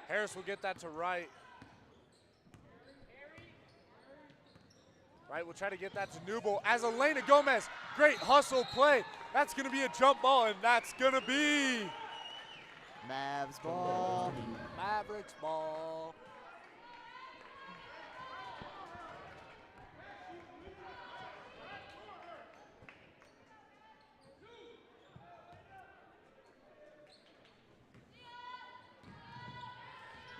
Harris will get that to Wright. Wright will try to get that to Newble as Elena Gomez. Great hustle play. That's going to be a jump ball, and that's going to be Mavs ball. Mavericks ball.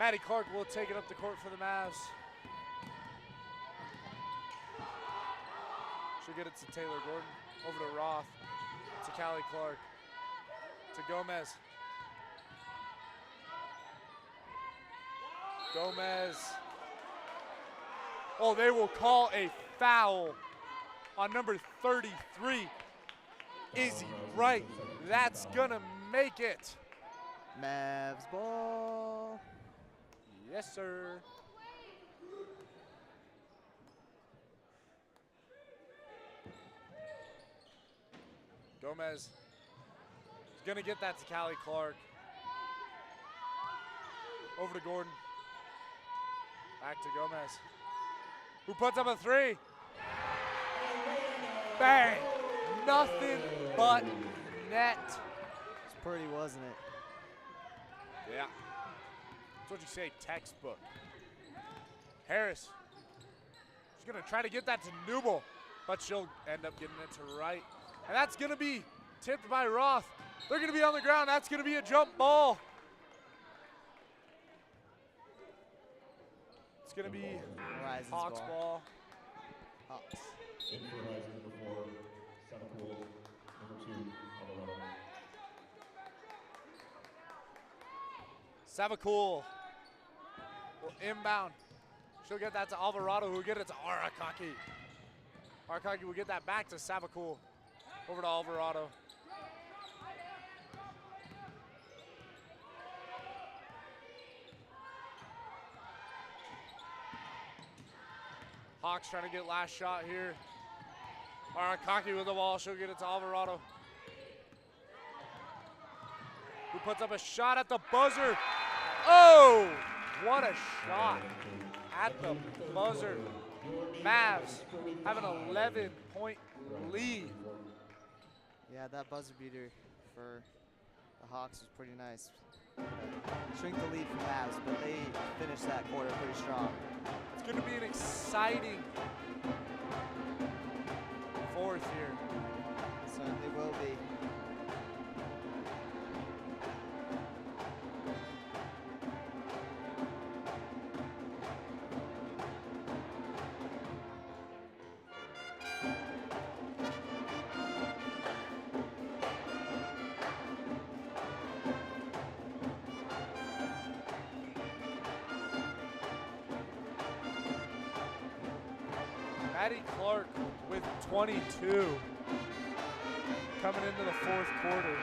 Maddie Clark will take it up the court for the Mavs. She'll get it to Taylor Gordon. Over to Roth. To Callie Clark. To Gomez. Gomez. Oh, they will call a foul on number 33. Izzy Wright. That's gonna make it. Mavs ball. Yes, sir. Gomez is gonna get that to Callie Clark. Over to Gordon. Back to Gomez. Who puts up a three? Bang! Nothing but net. It's pretty, wasn't it? Yeah. That's what you say, textbook. Harris. She's gonna try to get that to Newble, but she'll end up getting it to Wright. And that's gonna be tipped by Roth. They're gonna be on the ground. That's gonna be a jump ball. It's gonna be Horizon's Hawks ball. Hawks. In for Horizon number 4, Savacool, number 2, Alvarado. Savacool will inbound. She'll get that to Alvarado, who will get it to Arakaki. Arakaki will get that back to Savacool. Over to Alvarado. Hawks trying to get last shot here. Arakaki with the ball. She'll get it to Alvarado, who puts up a shot at the buzzer. Oh, what a shot at the buzzer. Mavs have an 11-point lead. Yeah, that buzzer beater for the Hawks was pretty nice. Shrink the lead for Mavs, but they finished that quarter pretty strong. It's going to be an exciting fourth here. Certainly will be. Maddie Clark with 22 coming into the fourth quarter.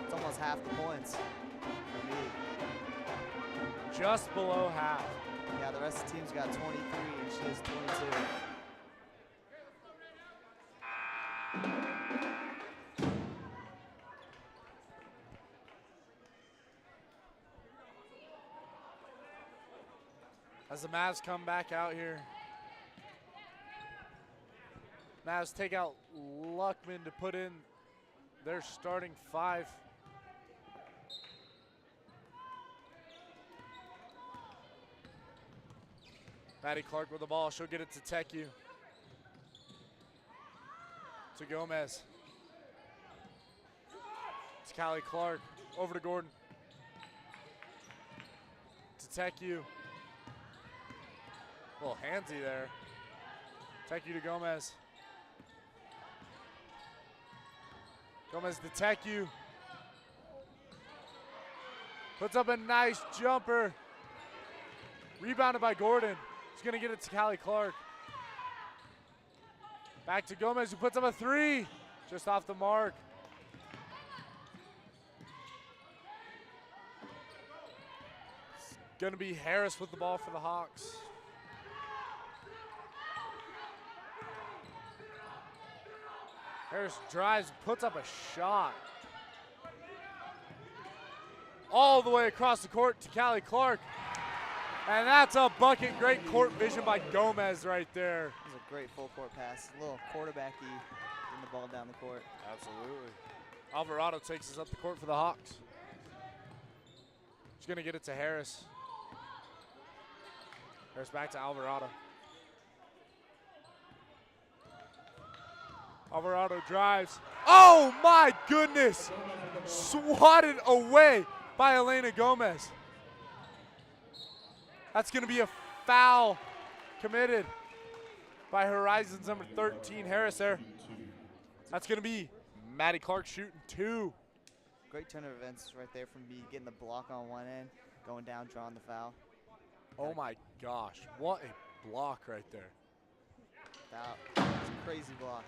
It's almost half the points for me. Just below half. Yeah, the rest of the team's got 23 and she has 22. As the Mavs come back out here. Mavs take out Luckman to put in their starting 5. Maddie Clark with the ball. She'll get it to Teku. To Gomez. To Callie Clark. Over to Gordon. To Teku. A little handsy there. Teku to Gomez. Gomez to Teku. Puts up a nice jumper. Rebounded by Gordon. He's going to get it to Callie Clark. Back to Gomez, who puts up a 3. Just off the mark. It's going to be Harris with the ball for the Hawks. Harris drives, puts up a shot. All the way across the court to Callie Clark. And that's a bucket. Great court vision by Gomez right there. It was a great full court pass. A little quarterbacky getting the ball down the court. Absolutely. Alvarado takes us up the court for the Hawks. She's going to get it to Harris. Harris back to Alvarado. Alvarado drives. Oh my goodness! Swatted away by Elena Gomez. That's going to be a foul committed by Horizons number 13, Harris there. That's going to be Maddie Clark shooting 2. Great turn of events right there from me, getting the block on one end, going down, drawing the foul. Oh my gosh, what a block right there. That was a crazy block.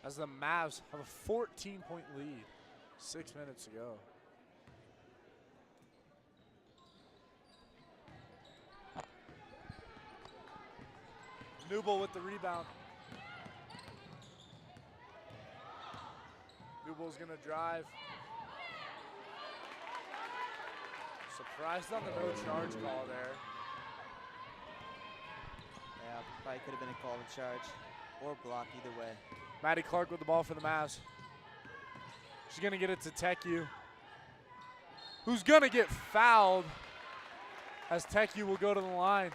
As the Mavs have a 14-point lead, 6 minutes to go. Newble with the rebound. Newble's gonna drive. Surprised on the no charge call there. Yeah, probably could have been a call to charge or block either way. Maddie Clark with the ball for the Mavs. She's gonna get it to Teku, who's gonna get fouled as Teku will go to the line.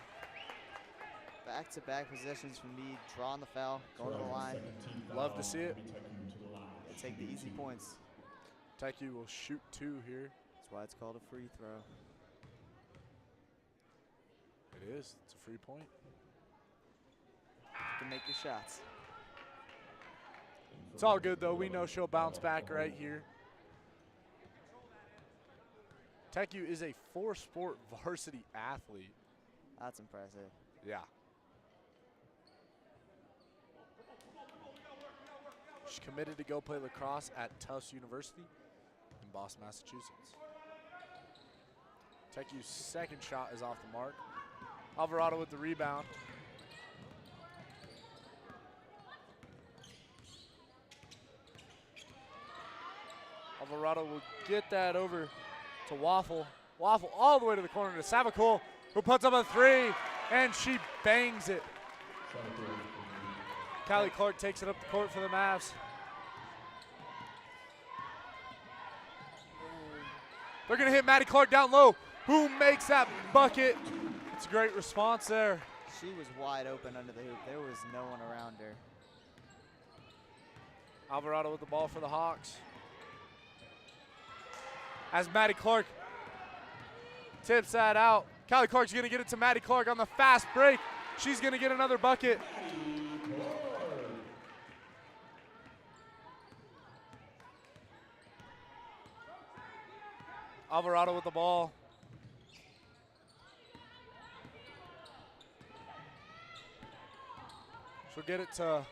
Back-to-back possessions from me, drawing the foul, going to the line. Love to see it. They take the easy points. Teku will shoot 2 here. That's why it's called a free throw. It is. It's a free point. You can make your shots. It's all good, though. We know she'll bounce back right here. Teku is a 4-sport varsity athlete. That's impressive. Yeah. She's committed to go play lacrosse at Tufts University in Boston, Massachusetts. Teku's second shot is off the mark. Alvarado with the rebound. Alvarado will get that over to Waffle. Waffle all the way to the corner to Savakul, who puts up a 3, and she bangs it. Callie Clark takes it up the court for the Mavs. They're going to hit Maddie Clark down low. Who makes that bucket? It's a great response there. She was wide open under the hoop. There was no one around her. Alvarado with the ball for the Hawks. As Maddie Clark tips that out. Callie Clark's going to get it to Maddie Clark on the fast break. She's going to get another bucket. Alvarado with the ball. She'll get it to,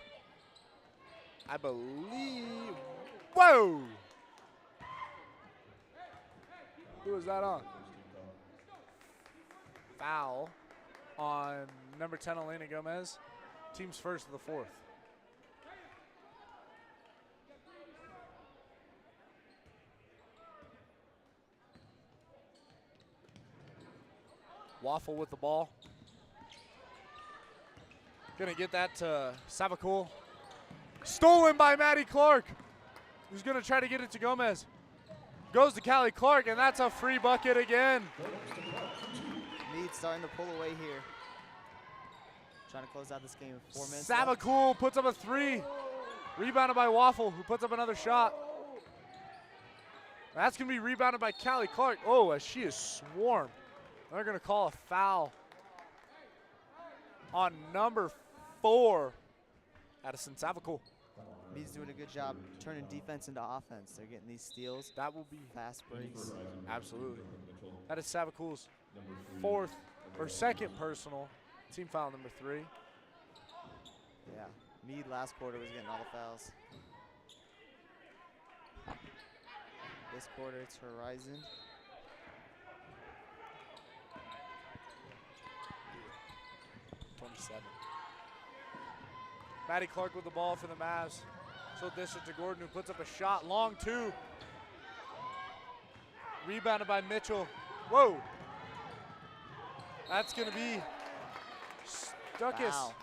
I believe, whoa! Who is that on? Foul on number 10, Elena Gomez. Team's first of the 4th. Waffle with the ball. Gonna get that to Savakul. Stolen by Maddie Clark, who's gonna try to get it to Gomez. Goes to Callie Clark, and that's a free bucket again. Meade starting to pull away here. Trying to close out this game with 4 minutes Savakul left. puts up a 3. Rebounded by Waffle, who puts up another shot. That's gonna be rebounded by Callie Clark. Oh, as she is swarmed. They're gonna call a foul on number 4, Addison Savakul. Meade's doing a good job turning defense into offense. They're getting these steals. That will be fast breaks. Absolutely. That is Savakul's 4th or 2nd personal. Team foul number 3. Yeah, Meade last quarter was getting all the fouls. This quarter it's Horizon. Maddie Clark with the ball for the Mavs. She'll dish it to Gordon, who puts up a shot. Long 2. Rebounded by Mitchell. Whoa. That's going to be Stuckis Foul.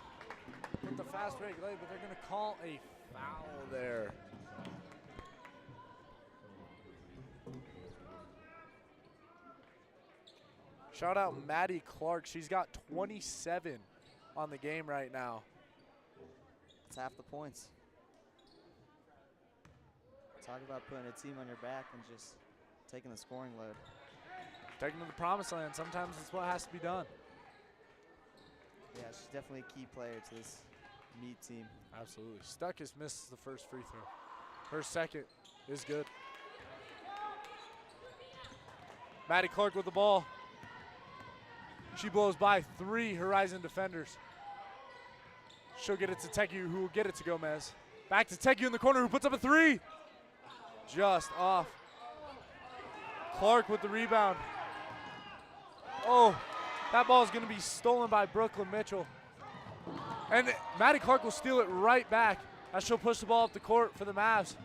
with the fast break late, but they're going to call a foul there. Shout out Maddie Clark. She's got 27 on the game right now. It's half the points. Talk about putting a team on your back and just taking the scoring load. Taking to the promised land. Sometimes it's what has to be done. Yeah, she's definitely a key player to this Meade team. Absolutely. Stuckis misses the first free throw. Her second is good. Maddie Clark with the ball. She blows by 3 Horizon defenders. She'll get it to Teku, who will get it to Gomez. Back to Teku in the corner, who puts up a 3. Just off. Clark with the rebound. Oh, that ball is going to be stolen by Brooklyn Mitchell. And Maddie Clark will steal it right back as she'll push the ball up the court for the Mavs.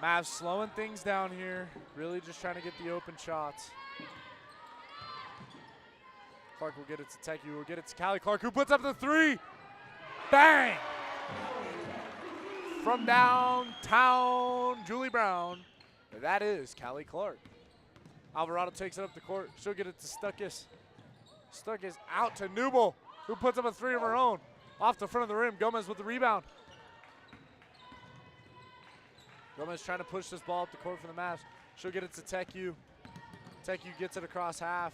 Mavs slowing things down here, really just trying to get the open shots. Clark will get it to Teku, will get it to Callie Clark, who puts up the 3. Bang! From downtown, Julie Brown. That is Callie Clark. Alvarado takes it up the court. She'll get it to Stuckis. Stuckis out to Newble, who puts up a 3 of her own. Off the front of the rim, Gomez with the rebound. Gomez trying to push this ball up the court for the Mavs. She'll get it to Teku. Teku gets it across half.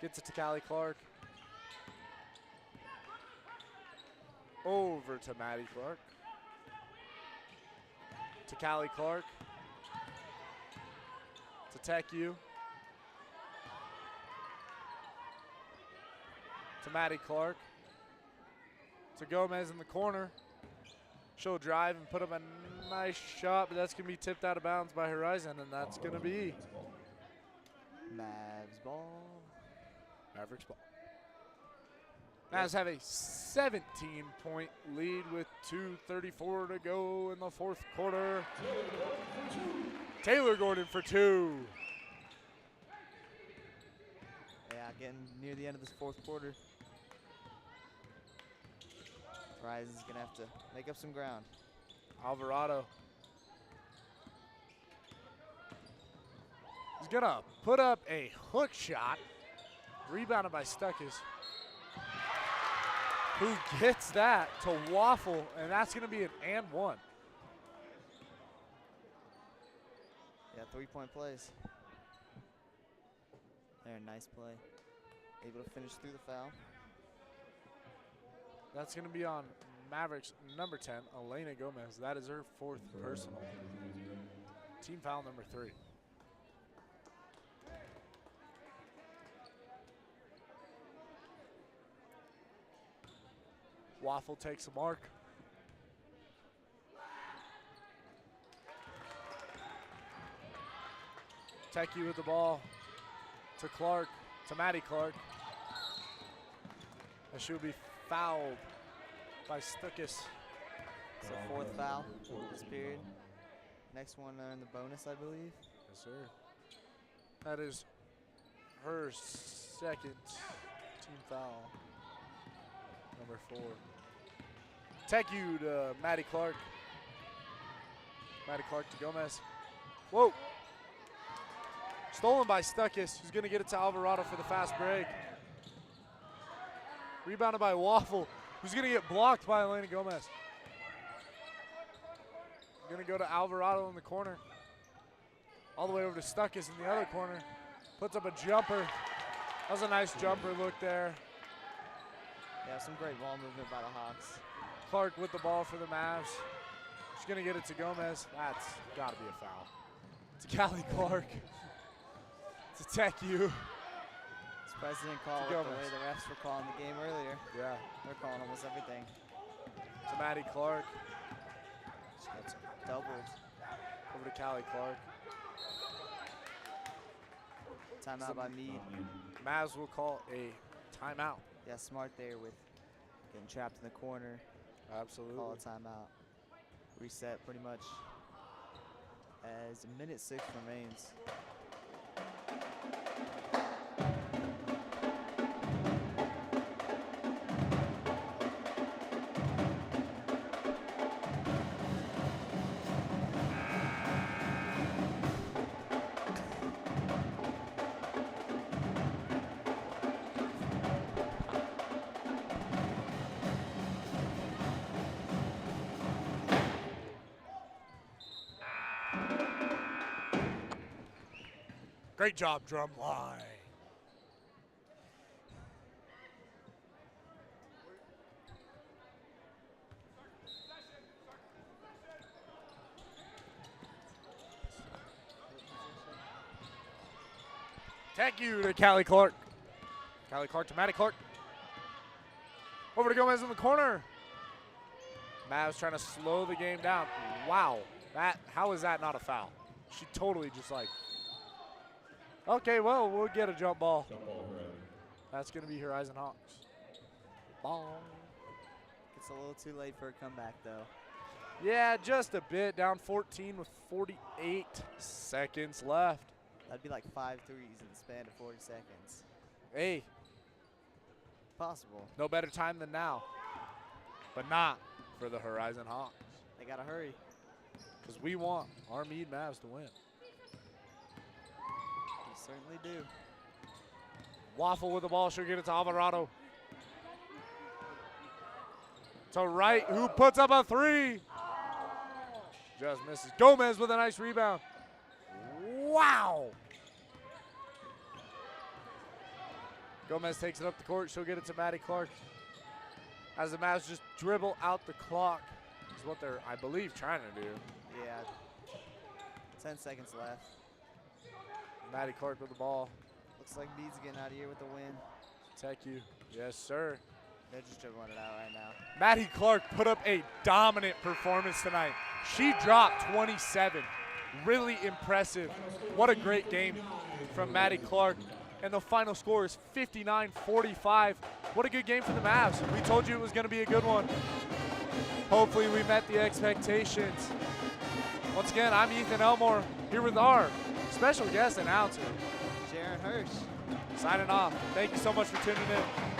Gets it to Callie Clark. Over to Maddie Clark. To Callie Clark. To Teku. To Maddie Clark. To Gomez in the corner. She'll drive and put up a nice shot, but that's going to be tipped out of bounds by Horizon, and that's going to be Mavs ball. Mavericks ball. Mavs have a 17-point lead with 2:34 to go in the fourth quarter. Taylor Gordon for 2. Yeah, getting near the end of this fourth quarter. Horizon's going to have to make up some ground. Alvarado. He's going to put up a hook shot. Rebounded by Stuckis, who gets that to Waffle, and that's going to be an and 1. Yeah, 3-point plays. There, nice play. Able to finish through the foul. That's going to be on Mavericks number 10, Elena Gomez. That is her 4th personal. Team foul number 3. Waffle takes a mark. Teku with the ball to Clark, to Maddie Clark. And she'll be fouled by Stuckis. It's the 4th foul this period. Next one in the bonus, I believe. Yes, sir. That is her 2nd team foul. Number 4. Teku to Maddie Clark. Maddie Clark to Gomez. Whoa. Stolen by Stuckis, who's going to get it to Alvarado for the fast break. Rebounded by Waffle, who's going to get blocked by Elena Gomez. Going to go to Alvarado in the corner. All the way over to Stuckis in the other corner. Puts up a jumper. That was a nice jumper look there. Yeah, some great ball movement by the Hawks. Clark with the ball for the Mavs. She's going to get it to Gomez. That's got to be a foul. To Callie Clark. To Teku. Surprised they didn't call it the way the refs were calling the game earlier. Yeah. They're calling almost everything. To Maddie Clark. She got doubled. Over to Callie Clark. Timeout by Meade. Mavs will call a timeout. Yeah, smart there with getting trapped in the corner. Absolutely. Call a timeout. Reset pretty much as 1:06 remains. Great job, Drumline. Thank you to Callie Clark. Callie Clark to Maddie Clark. Over to Gomez in the corner. Mavs trying to slow the game down. Wow. How is that not a foul? She totally just like, okay, well, we'll get a jump ball. Jump ball, Horizon. That's going to be Horizon Hawks. Ball. It's a little too late for a comeback, though. Yeah, just a bit. Down 14 with 48 seconds left. That'd be like 5 threes in the span of 40 seconds. Hey, Possible. no better time than now. But not for the Horizon Hawks. They got to hurry. Because we want our Mead Mavs to win. We certainly do. Waffle with the ball. She'll get it to Alvarado. To Wright, who puts up a three. Just misses. Gomez with a nice rebound. Wow. Gomez takes it up the court. She'll get it to Maddie Clark. As the Mavs just dribble out the clock is what they're, I believe, trying to do. Yeah. 10 seconds left. Maddie Clark with the ball. Looks like Mead's getting out of here with the win. Tech you. Yes, sir. They're just dribbling it out right now. Maddie Clark put up a dominant performance tonight. She dropped 27. Really impressive. What a great game from Maddie Clark. And the final score is 59-45. What a good game for the Mavs. We told you it was going to be a good one. Hopefully we met the expectations. Once again, I'm Ethan Elmore here with our special guest announcer, Jaron Hirsch. signing off. Thank you so much for tuning in.